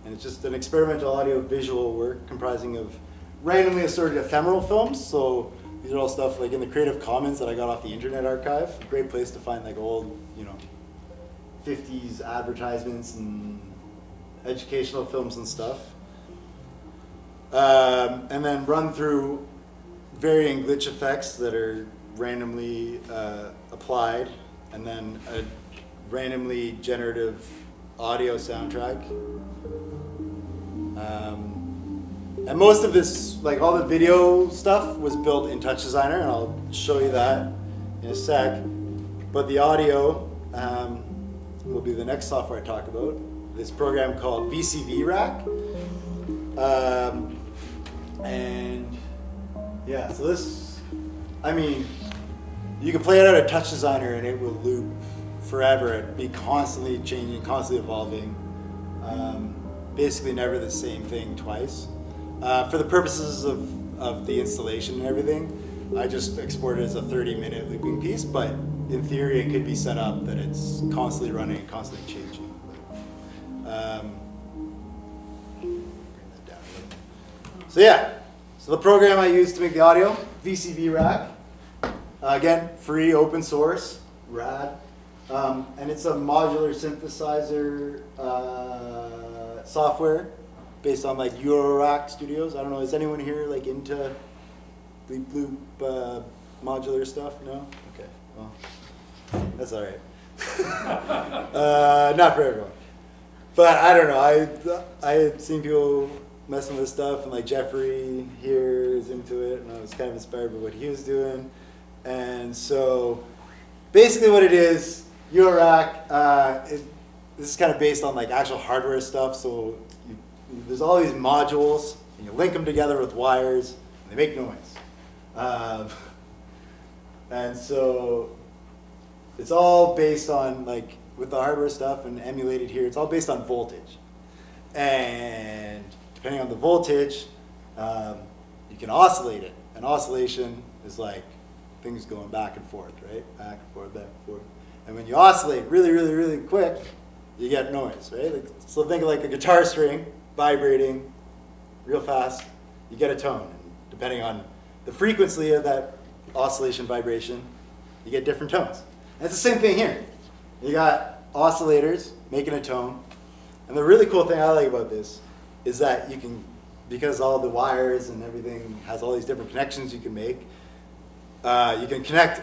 And it's just an experimental audio-visual work comprising of randomly assorted ephemeral films. So these are all stuff like in the Creative Commons that I got off the Internet Archive. A great place to find like old, 50s advertisements and educational films and stuff. And then run through varying glitch effects that are randomly applied, and then a randomly generative audio soundtrack. And most of this, like all the video stuff, was built in touchdesigner, and I'll show you that in a sec. But the audio will be the next software I talk about. This program called VCV Rack. And yeah, so this, you can play it out of touchdesigner and it will loop forever. It'd be constantly changing, constantly evolving. Basically never the same thing twice. For the purposes of the installation and everything, I just export it as a 30-minute looping piece, but in theory it could be set up that it's constantly running and constantly changing. Bring that down a little. So yeah, so the program I used to make the audio, VCV Rack. Again, free, open source, rad. And it's a modular synthesizer software based on like Eurorack Studios. I don't know, is anyone here like into bleep bloop modular stuff? No? Okay, well, that's all right. Not for everyone. But I don't know, I had seen people messing with stuff, and like Jeffrey here is into it, and I was kind of inspired by what he was doing. And so basically what it is, Eurorack, this is kind of based on like actual hardware stuff. So there's all these modules, and you link them together with wires, and they make noise. And so it's all based on like, with the hardware stuff and emulated here, it's all based on voltage. And depending on the voltage, you can oscillate it. And oscillation is like things going back and forth, right? Back and forth, back and forth. And when you oscillate really, really, really quick, you get noise, right? Like, so think of like a guitar string vibrating real fast, you get a tone. And depending on the frequency of that oscillation vibration, you get different tones. And it's the same thing here. You got oscillators making a tone. And the really cool thing I like about this is that you can, because all the wires and everything has all these different connections you can make, you can connect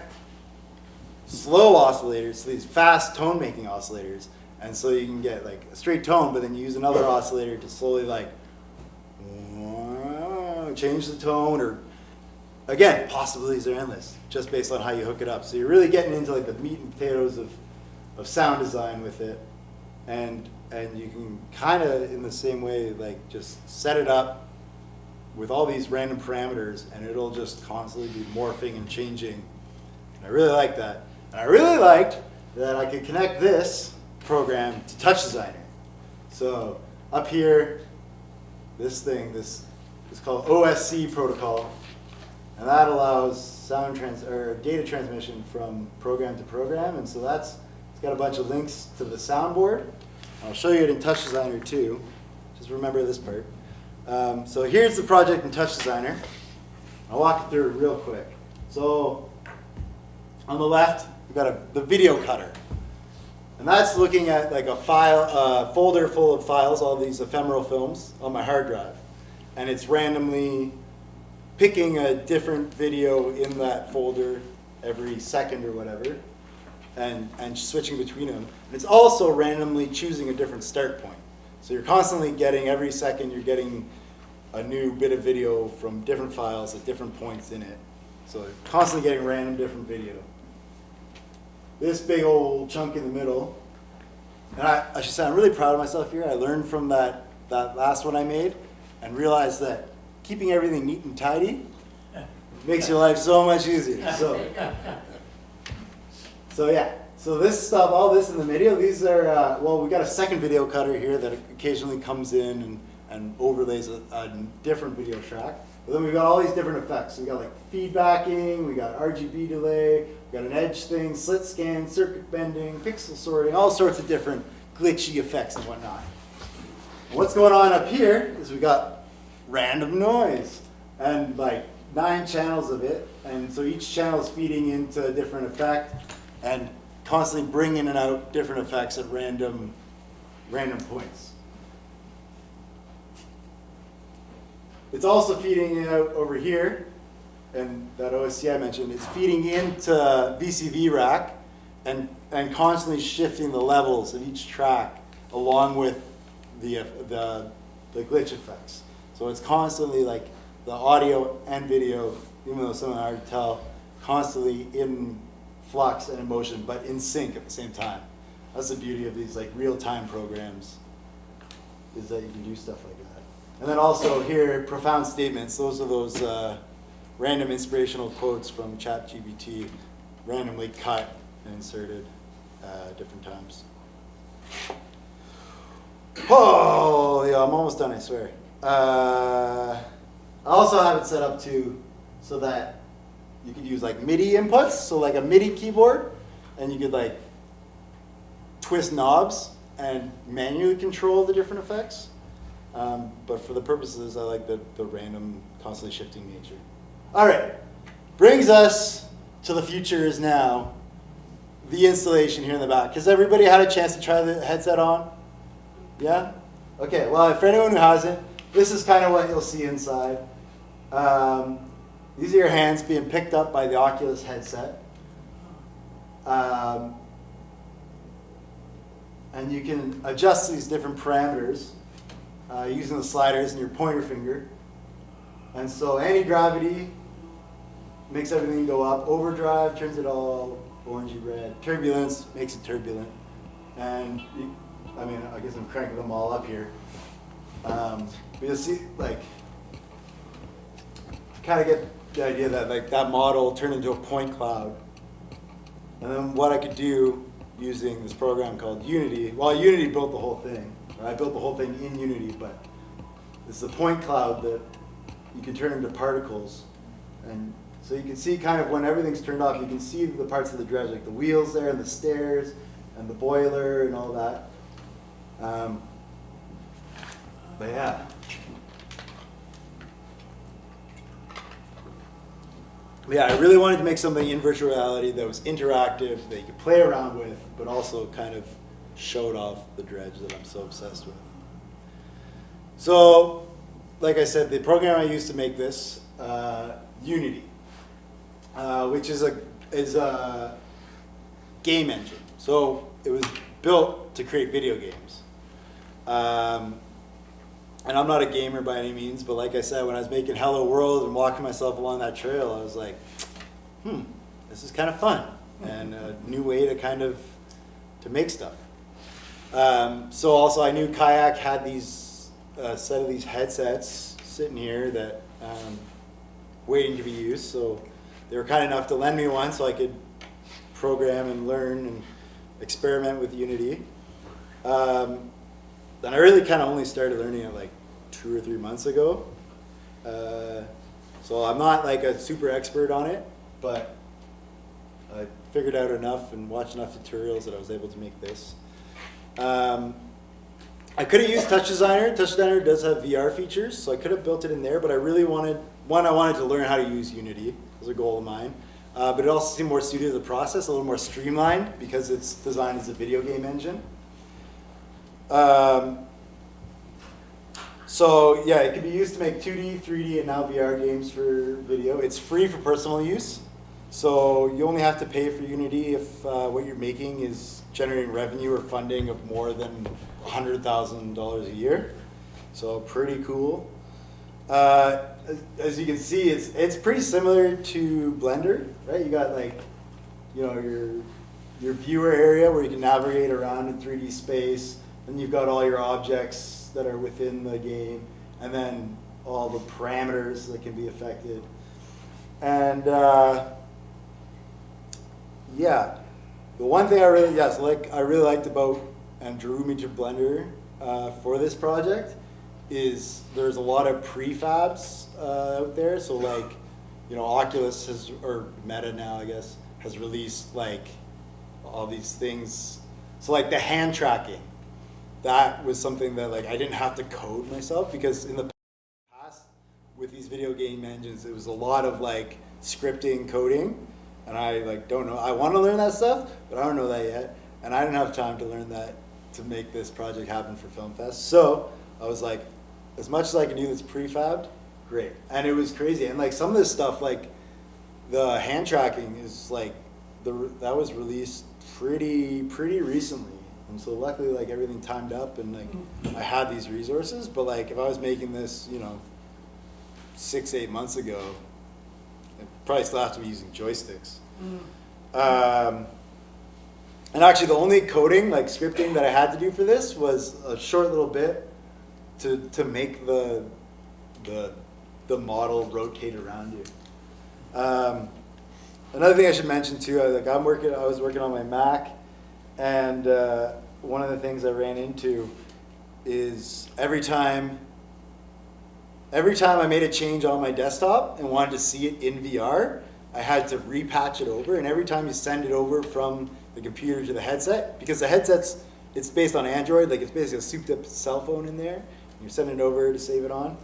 slow oscillators to these fast tone-making oscillators. And so you can get like a straight tone, but then you use another oscillator to slowly like change the tone, or again, possibilities are endless just based on how you hook it up. So you're really getting into like the meat and potatoes of sound design with it. And you can kind of in the same way like just set it up with all these random parameters, and it'll just constantly be morphing and changing. And I really like that. And I really liked that I could connect this program to touchdesigner. So up here, this thing, this is called OSC protocol, and that allows data transmission from program to program. And so it's got a bunch of links to the soundboard. I'll show you it in touchdesigner too. Just remember this part. So here's the project in touchdesigner. I'll walk you through it real quick. So on the left, we've got the video cutter. And that's looking at like a folder full of files, all these ephemeral films on my hard drive. And it's randomly picking a different video in that folder every second or whatever. and switching between them. And it's also randomly choosing a different start point. So you're constantly getting, every second you're getting a new bit of video from different files at different points in it. So you're constantly getting random different video. This big old chunk in the middle, and I should say I'm really proud of myself here. I learned from that last one I made and realized that keeping everything neat and tidy makes your life so much easier. So yeah, so this stuff, all this in the video, these are, well, we got a second video cutter here that occasionally comes in and overlays a different video track. But then we've got all these different effects. We got like feedbacking, we got RGB delay, we got an edge thing, slit scan, circuit bending, pixel sorting, all sorts of different glitchy effects and whatnot. And what's going on up here is we got random noise and like 9 channels of it. And so each channel is feeding into a different effect and constantly bringing in and out different effects at random points. It's also feeding out over here, and that OSC I mentioned, it's feeding into VCV rack and constantly shifting the levels of each track along with the glitch effects. So it's constantly like the audio and video, even though some are hard to tell, constantly in flux and in motion, but in sync at the same time. That's the beauty of these like real-time programs, is that you can do stuff like that. And then also here, profound statements. Those are those random inspirational quotes from ChatGPT, randomly cut and inserted different times. Oh, yeah, I'm almost done, I swear. I also have it set up too so that you could use like MIDI inputs, so like a MIDI keyboard, and you could like twist knobs and manually control the different effects. But for the purposes, I like the random, constantly shifting nature. All right, brings us to the future is now, the installation here in the back. Has everybody had a chance to try the headset on? Yeah? Okay, well, for anyone who hasn't, this is kind of what you'll see inside. These are your hands being picked up by the Oculus headset. And you can adjust these different parameters using the sliders and your pointer finger. And so anti-gravity makes everything go up. Overdrive turns it all orangey red. Turbulence makes it turbulent. And I guess I'm cranking them all up here. But you'll see, like, kind of get the idea that like that model turned into a point cloud. And then what I could do using this program called Unity, well, Unity built the whole thing. I built the whole thing in Unity, but it's the point cloud that you can turn into particles. And so you can see kind of when everything's turned off, you can see the parts of the dredge, like the wheels there and the stairs and the boiler and all that. But yeah. Yeah, I really wanted to make something in virtual reality that was interactive, that you could play around with, but also kind of showed off the dredge that I'm so obsessed with. So, like I said, the program I used to make this, Unity, which is a game engine. So it was built to create video games. And I'm not a gamer by any means, but like I said, when I was making Hello World and walking myself along that trail, I was like, this is kind of fun and a new way to to make stuff. So also I knew Kayak had these set of these headsets sitting here that waiting to be used. So they were kind enough to lend me one so I could program and learn and experiment with Unity. Then I really kind of only started learning it like 2 or 3 months ago. So I'm not like a super expert on it, but I figured out enough and watched enough tutorials that I was able to make this. I could have used touchdesigner. Touchdesigner does have VR features, so I could have built it in there, but I really wanted to learn how to use Unity. That was a goal of mine. But it also seemed more suited to the process, a little more streamlined because it's designed as a video game engine. So yeah, it can be used to make 2D, 3D, and now VR games for video. It's free for personal use. So you only have to pay for Unity if what you're making is generating revenue or funding of more than $100,000 a year. So pretty cool. As you can see, it's pretty similar to Blender, right? You got like, you know, your viewer area where you can navigate around in 3D space. Then you've got all your objects that are within the game, and then all the parameters that can be affected. And yeah, the one thing I really liked about and drew me to Blender for this project is there's a lot of prefabs out there. So like, you know, Oculus has, or Meta now I guess, has released like all these things. So like the hand tracking, that was something that like I didn't have to code myself, because in the past with these video game engines, it was a lot of like scripting, coding, and I like don't know. I want to learn that stuff, but I don't know that yet, and I didn't have time to learn that to make this project happen for Film Fest. So I was like, as much as I can do this prefabbed, great. And it was crazy. And like some of this stuff, like the hand tracking is like, that was released pretty recently. And so luckily like everything timed up and like I had these resources, but like if I was making this, you know, 6-8 months ago, I'd probably still have to be using joysticks. And actually the only coding, like scripting that I had to do for this was a short little bit to make the model rotate around you. Another thing I should mention too, I was working on my Mac, and one of the things I ran into is every time I made a change on my desktop and wanted to see it in VR, I had to repatch it over, and every time you send it over from the computer to the headset, because the headset's, it's based on Android, like it's basically a souped up cell phone in there, you're sending it over to save it on.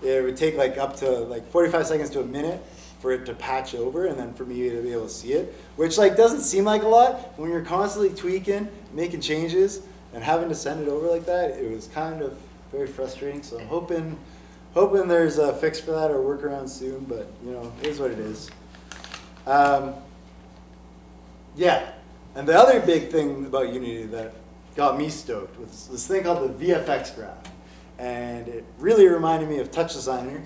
It would take like up to like 45 seconds to a minute for it to patch over, and then for me to be able to see it, which like doesn't seem like a lot. When you're constantly tweaking, making changes, and having to send it over like that, it was kind of very frustrating. So I'm hoping there's a fix for that or workaround soon, but you know, it is what it is. Yeah, and the other big thing about Unity that got me stoked was this thing called the VFX graph. And it really reminded me of touchdesigner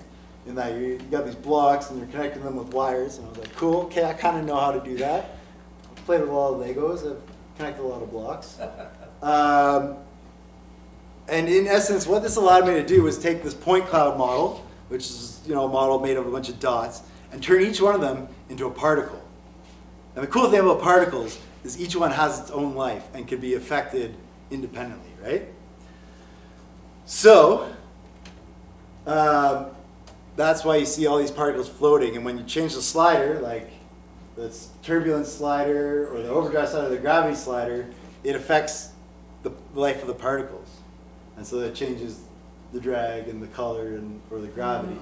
in that you got these blocks and you're connecting them with wires. And I was like, cool, okay, I kind of know how to do that. I've played with a lot of Legos. I've connected a lot of blocks. And in essence, what this allowed me to do was take this point cloud model, which is, you know, a model made of a bunch of dots, and turn each one of them into a particle. And the cool thing about particles is each one has its own life and can be affected independently, right? So, that's why you see all these particles floating. And when you change the slider, like this turbulence slider or the overdrive slider or the gravity slider, it affects the life of the particles. And so that changes the drag and the color and or the gravity.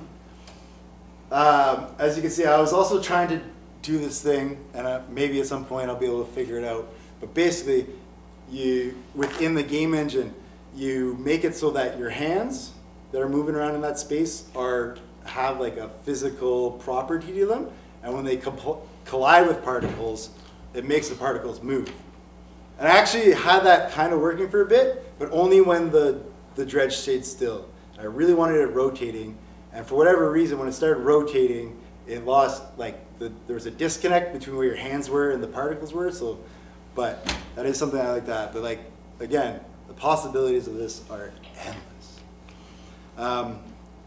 As you can see, I was also trying to do this thing, and maybe at some point I'll be able to figure it out. But basically, within the game engine, you make it so that your hands that are moving around in that space have like a physical property to them, and when they collide with particles, it makes the particles move. And I actually had that kind of working for a bit, but only when the dredge stayed still. I really wanted it rotating, and for whatever reason, when it started rotating, it lost, like, there was a disconnect between where your hands were and the particles were, so, but that is something I like that. But like, again, the possibilities of this are endless.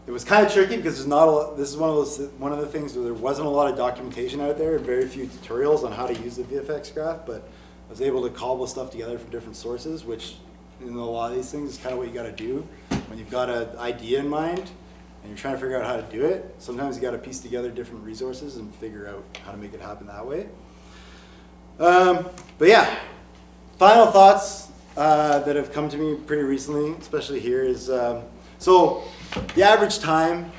It was kind of tricky because there's not a lot, this is one of the things where there wasn't a lot of documentation out there and very few tutorials on how to use the VFX graph, but I was able to cobble stuff together from different sources, which in a lot of these things is kind of what you got to do when you've got an idea in mind and you're trying to figure out how to do it. Sometimes you got to piece together different resources and figure out how to make it happen that way. But yeah, final thoughts that have come to me pretty recently, especially here, is so the average time,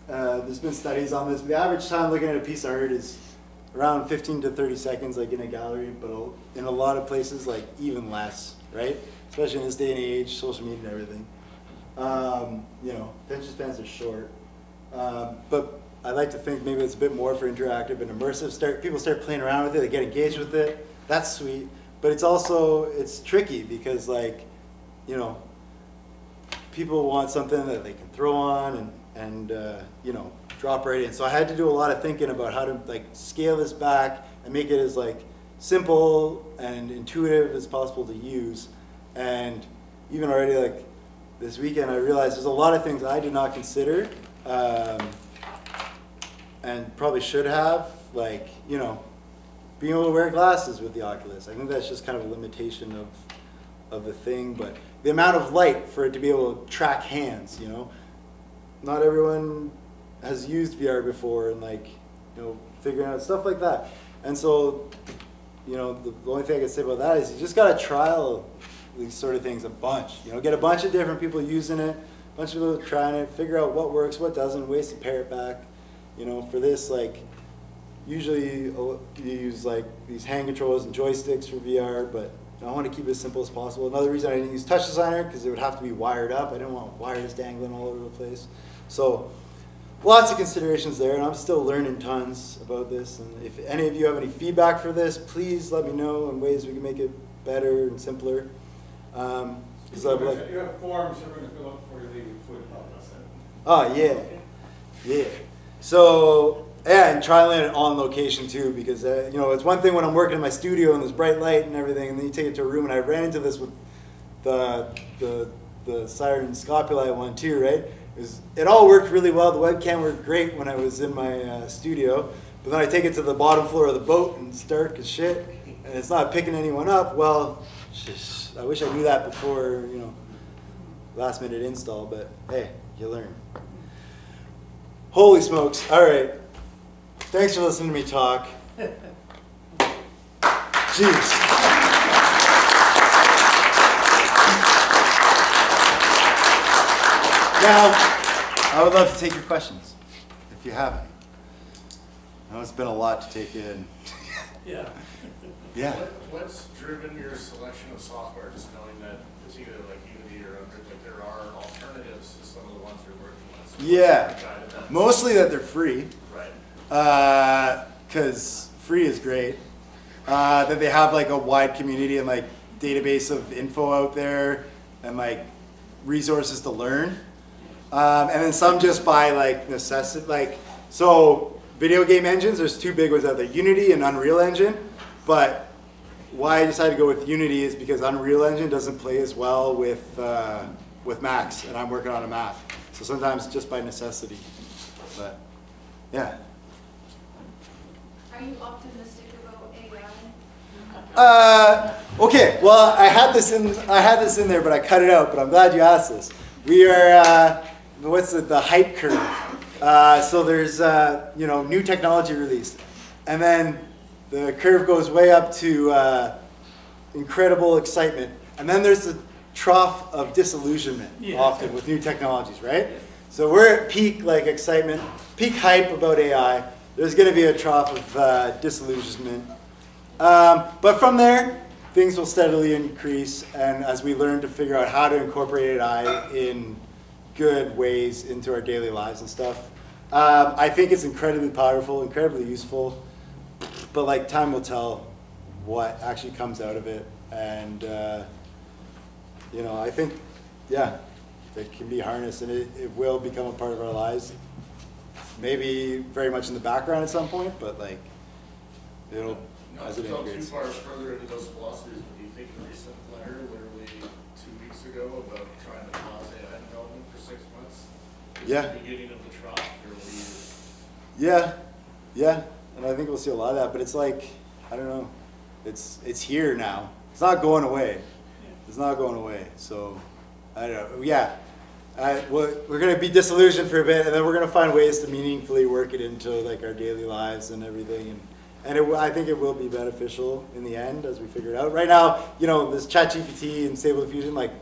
there's been studies on this, but the average time looking at a piece of art is around 15 to 30 seconds, like in a gallery, but in a lot of places, like even less, right? Especially in this day and age, social media and everything. You know, attention spans are short. But I like to think maybe it's a bit more for interactive and immersive. People start playing around with it, they get engaged with it. That's sweet. But it's tricky because like, you know, people want something that they can throw on and you know, drop right in. So I had to do a lot of thinking about how to like scale this back and make it as like simple and intuitive as possible to use. And even already like this weekend, I realized there's a lot of things I did not consider and probably should have, like, you know, being able to wear glasses with the Oculus. I think that's just kind of a limitation of the thing, but the amount of light for it to be able to track hands, you know. Not everyone has used VR before and like, you know, figuring out stuff like that. And so, you know, the only thing I can say about that is you just got to trial these sort of things a bunch. You know, get a bunch of different people using it, a bunch of people trying it, figure out what works, what doesn't, ways to pare it back. You know, for this, like, usually you use like these hand controls and joysticks for VR, but I want to keep it as simple as possible. Another reason I didn't use touchdesigner because it would have to be wired up. I didn't want wires dangling all over the place. So lots of considerations there, and I'm still learning tons about this. And if any of you have any feedback for this, please let me know in ways we can make it better and simpler. Because I'd like. You have forms you're going to fill out before you leave your food. Oh yeah, yeah. So yeah, and trialing it on location too, because you know, it's one thing when I'm working in my studio and there's bright light and everything, and then you take it to a room. And I ran into this with the sirenum scopuli one too, right? It all worked really well. The webcam worked great when I was in my studio, but then I take it to the bottom floor of the boat and it's dark as shit, and it's not picking anyone up. Well, I wish I knew that before, you know, last minute install, but hey, you learn. Holy smokes. All right. Thanks for listening to me talk. Jeez. Now, I would love to take your questions, if you have any. I know it's been a lot to take in. Yeah. Yeah. What's driven your selection of software, just knowing that it's either like Unity or Unreal, like there are alternatives to some of the ones you're working with? So Yeah. what's guided that? Mostly that they're free. Right. Because free is great. That they have like a wide community and like database of info out there and like resources to learn. And then some just by like necessity, like, so video game engines, there's two big ones out there, Unity and Unreal Engine. But why I decided to go with Unity is because Unreal Engine doesn't play as well with Macs, and I'm working on a Mac. So sometimes just by necessity. But yeah. Are you optimistic about AI? Okay, well, I had this in there, but I cut it out. But I'm glad you asked this. We are the hype curve. So there's you know, new technology released, and then the curve goes way up to incredible excitement, and then there's the trough of disillusionment often with new technologies, right? So we're at peak like excitement, peak hype about AI. There's going to be a trough of disillusionment. But from there, things will steadily increase, and as we learn to figure out how to incorporate AI in good ways into our daily lives and stuff, I think it's incredibly powerful, incredibly useful, but like time will tell what actually comes out of it. And you know, I think, yeah, it can be harnessed, and it will become a part of our lives. Maybe very much in the background at some point, but like it'll, Not as to it go too integrates. far further into those philosophies, but do you think the recent letter, literally 2 weeks ago, about trying to pause AI development for 6 months, is Yeah. the beginning of the trough, or will you? Yeah, and I think we'll see a lot of that. But it's like, I don't know, it's here now. It's not going away. It's not going away. So I don't know. Yeah, we're gonna be disillusioned for a bit, and then we're gonna find ways to meaningfully work it into like our daily lives and everything. And I think it will be beneficial in the end as we figure it out. Right now, you know, this ChatGPT and Stable Diffusion, like,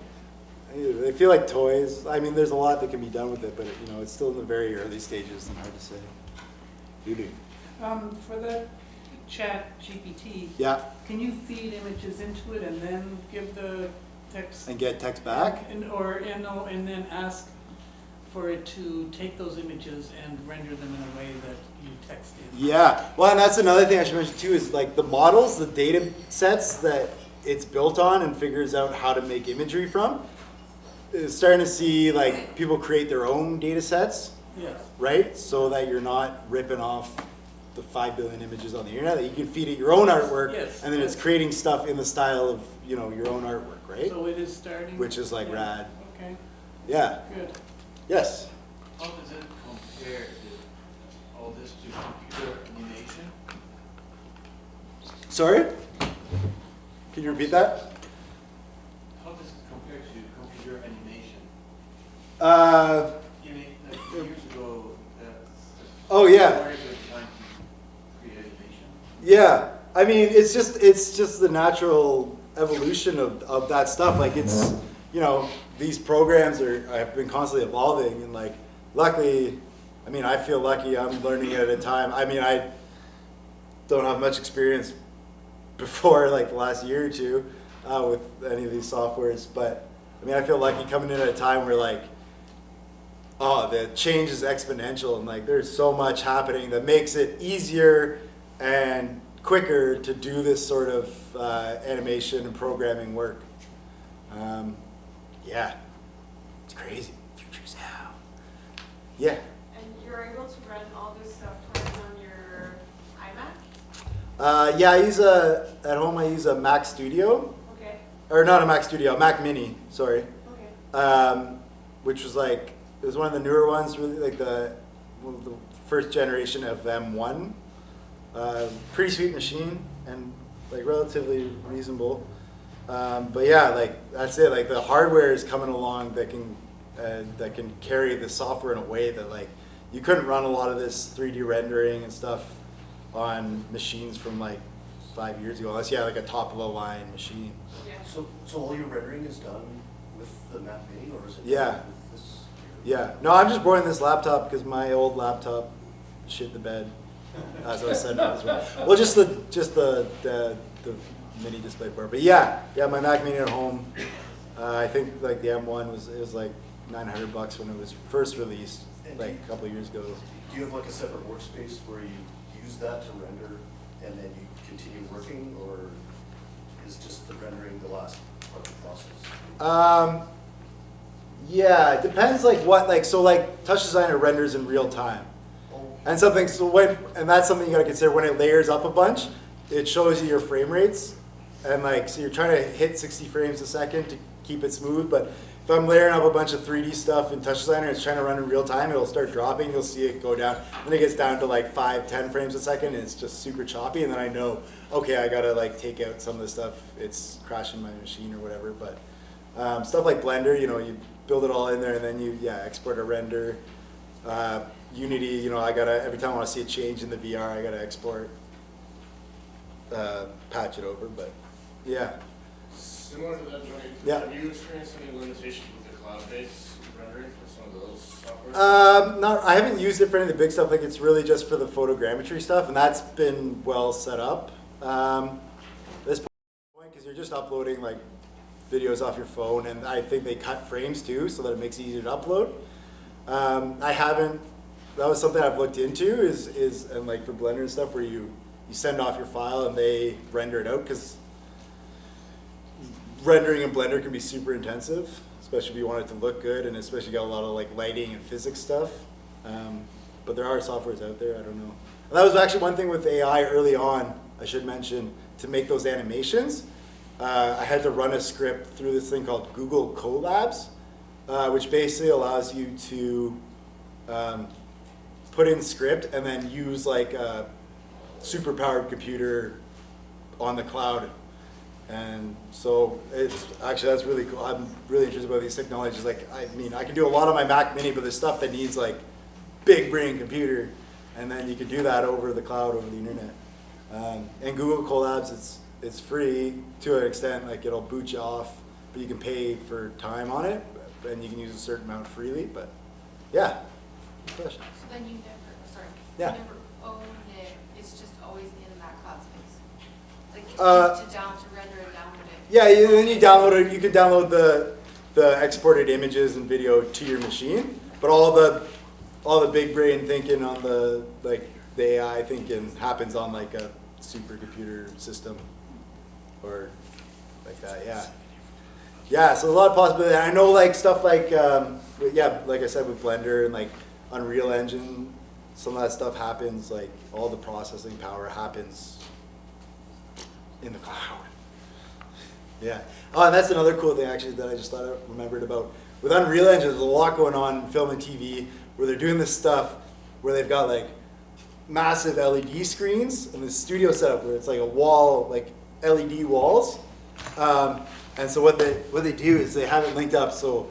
they feel like toys. I mean, there's a lot that can be done with it, but you know, it's still in the very early stages and hard to say. You do. For the chat GPT, Yeah, can you feed images into it and then give the text? and get text back. And then ask for it to take those images and render them in a way that you text in. Yeah, well, and that's another thing I should mention too is like the models, the data sets that it's built on and figures out how to make imagery from. Is starting to see like people create their own data sets, Yes. right? So that you're not ripping off the 5 billion images on the internet. That you can feed it your own artwork, Yes. and then it's creating stuff in the style of your own artwork, right? So it is starting. Which is like yeah. rad. Okay, Yeah. good. Yes. How does it compare to all this to computer animation? Sorry. Can you repeat that? How does it compare to computer animation? You mean, like years ago, Oh yeah. very good time to create animation? Yeah, I mean, it's just the natural evolution of that stuff. Like it's, these programs have been constantly evolving, and like, luckily, I mean, I feel lucky I'm learning it at a time. I mean, I don't have much experience before like the last year or two with any of these softwares, but I mean, I feel lucky coming in at a time where like, oh, the change is exponential, and like there's so much happening that makes it easier and quicker to do this sort of animation and programming work. Yeah, it's crazy. Future's now. Yeah. And you're able to run all this stuff on your iMac? Yeah, at home I use a Mac Studio, Okay, or not a Mac Studio, a Mac Mini, sorry. okay. Which was like, it was one of the newer ones, really like the first generation of M1. Pretty sweet machine and like relatively reasonable. But yeah, like that's it. Like the hardware is coming along that can carry the software in a way that like you couldn't run a lot of this 3D rendering and stuff on machines from like 5 years ago, unless you had like a top of the line machine. Yeah. So all your rendering is done with the Mac Mini, or is it Yeah. done with this? Yeah. No, I'm just borrowing this laptop because my old laptop shit the bed. As I was setting up as well. Well, just the mini display board. But yeah, my Mac Mini at home. I think like the M1 was like $900 when it was first released, like a couple of years ago. Do you have like a separate workspace where you use that to render and then you continue working, or is just the rendering the last part of the process? Yeah, it depends like what so like touchdesigner renders in real time. And that's something you gotta consider when it layers up a bunch. It shows you your frame rates, and like so you're trying to hit 60 frames a second to keep it smooth. But if I'm layering up a bunch of 3D stuff in touchdesigner, and it's trying to run in real time, it'll start dropping. You'll see it go down, then it gets down to like 5-10 frames a second, and it's just super choppy. And then I know, okay, I gotta like take out some of the stuff. It's crashing my machine or whatever. But stuff like Blender, you build it all in there, and then you export a render. Unity, I gotta, every time I wanna see a change in the VR, I gotta export, patch it over, but yeah. Similar to that, Johnny, Yeah. have you experienced any limitations with the cloud-based rendering for some of those software? I haven't used it for any of the big stuff, like it's really just for the photogrammetry stuff, and that's been well set up. This point, because you're just uploading like videos off your phone, and I think they cut frames too, so that it makes it easier to upload. That was something I've looked into and like for Blender and stuff where you send off your file and they render it out, because rendering in Blender can be super intensive, especially if you want it to look good, and especially got a lot of like lighting and physics stuff. But there are softwares out there, I don't know. And that was actually one thing with AI early on, I should mention, to make those animations. I had to run a script through this thing called Google Colabs, which basically allows you to put in script and then use like a super powered computer on the cloud. And so that's really cool. I'm really interested about these technologies. Like, I mean, I can do a lot on my Mac Mini, but there's stuff that needs like big brain computer, and then you can do that over the cloud, over the internet. And Google Colabs, it's free to an extent. Like, it'll boot you off, but you can pay for time on it, and you can use a certain amount freely. But yeah, good question. So then you never, Yeah. you never own it, it's just always in that cloud space? Like, to render it, download it? Yeah, then you download it. You can download the exported images and video to your machine, but all the big brain thinking on the AI thinking happens on like a supercomputer system or like that. Yeah. Yeah, so a lot of possibility. I know like stuff like like I said with Blender and like Unreal Engine, some of that stuff happens, like all the processing power happens in the cloud. Yeah. Oh, and that's another cool thing actually that I just thought I remembered about. With Unreal Engine, there's a lot going on in film and TV where they're doing this stuff where they've got like massive LED screens and the studio setup where it's like a wall, like LED walls. And so what they do is they have it linked up. So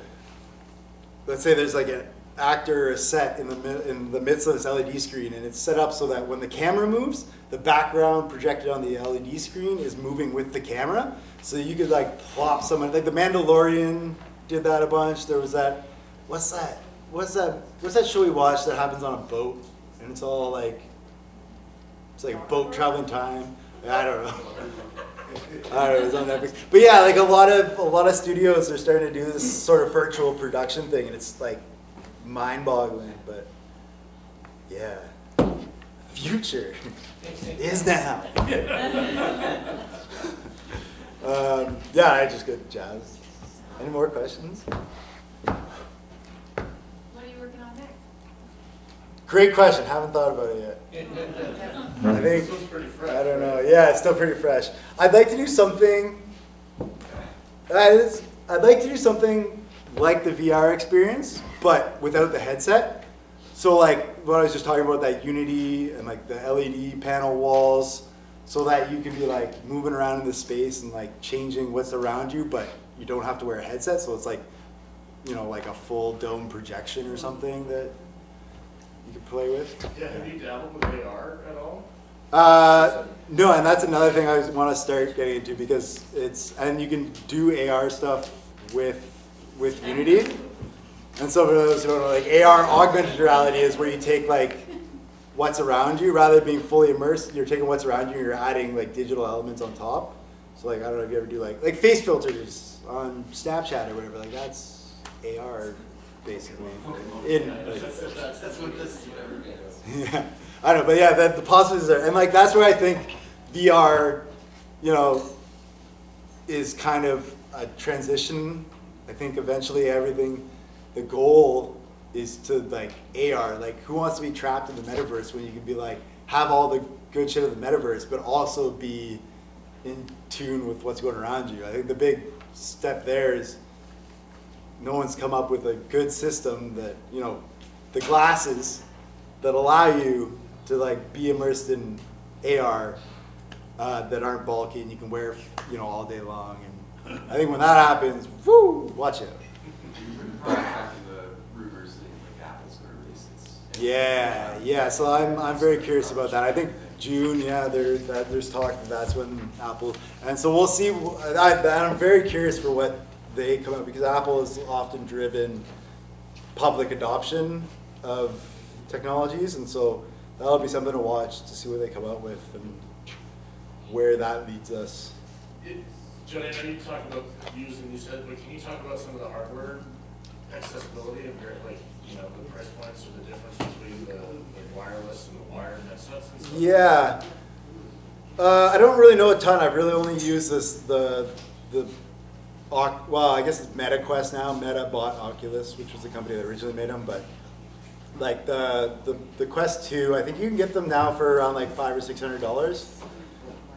let's say there's like an actor or a set in the midst of this LED screen, and it's set up so that when the camera moves, the background projected on the LED screen is moving with the camera. So you could like plop someone, like The Mandalorian did that a bunch. There was that, what's that show we watched that happens on a boat, and it's all like, it's like a boat traveling time. I don't know. It's on Netflix. But yeah, like a lot of studios are starting to do this sort of virtual production thing, and it's like mind-boggling. But yeah, future is now. Yeah, I just got jazzed. Any more questions? What are you working on next? Great question. Haven't thought about it yet. I think, I don't know. Yeah, it's still pretty fresh. I'd like to do something, like the VR experience, but without the headset. So like what I was just talking about, that Unity and like the LED panel walls, so that you can be like moving around in the space and like changing what's around you, but you don't have to wear a headset. So it's like, you know, like a full dome projection or something that you can play with. Yeah, have you dabbled with AR at all? No, and that's another thing I want to start getting into, because and you can do AR stuff with Unity. And so for those who don't know, like AR augmented reality is where you take like what's around you, rather than being fully immersed, you're taking what's around you and you're adding like digital elements on top. So like, I don't know if you ever do like face filters on Snapchat or whatever, like that's AR basically. That's what this is. Yeah, I don't know, but yeah, the possibilities are, and like that's where I think VR, you know, is kind of a transition. I think eventually the goal is to like AR, like who wants to be trapped in the metaverse when you can be like, have all the good shit of the metaverse, but also be in tune with what's going around you. I think the big step there is no one's come up with a good system that, you know, the glasses that allow you to like be immersed in AR that aren't bulky and you can wear, you know, all day long. And I think when that happens, whoo, watch it. Yeah. So I'm very curious about that. I think June, yeah, there's talk that's when Apple, and so we'll see. I'm very curious for what they come up, because Apple has often driven public adoption of technologies, and so that'll be something to watch to see what they come up with and where that leads us. Johnny, I know you talked about using, you said, but can you talk about some of the hardware accessibility and like, you know, the price points or the difference between the wireless and the wired headsets and stuff? Yeah. I don't really know a ton. I've really only used well, I guess it's MetaQuest now. Meta bought Oculus, which was the company that originally made them, but like the Quest 2, I think you can get them now for around like $500 or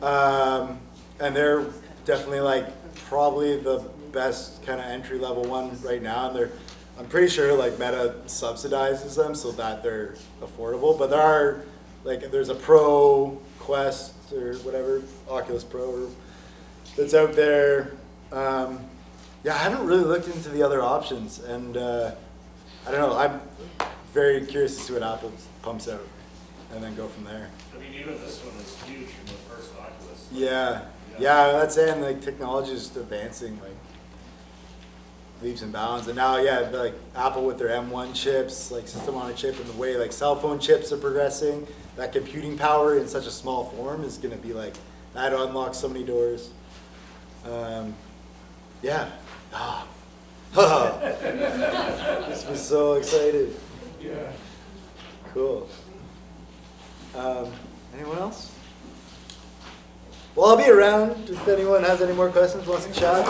$600. And they're definitely like probably the best kind of entry level one right now. And I'm pretty sure like Meta subsidizes them so that they're affordable. But there's a Pro Quest or whatever, Oculus Pro that's out there. Yeah, I haven't really looked into the other options, and I don't know. I'm very curious to see what Apple pumps out, and then go from there. I mean, even this one is huge from the first Oculus. Yeah, that's it. And like technology is just advancing like leaps and bounds. And now, yeah, like Apple with their M1 chips, like system on a chip, and the way like cell phone chips are progressing, that computing power in such a small form is going to be like, that unlocks so many doors. Yeah. Just be so excited. Yeah. Cool. Anyone else? Well, I'll be around if anyone has any more questions, wants to chat.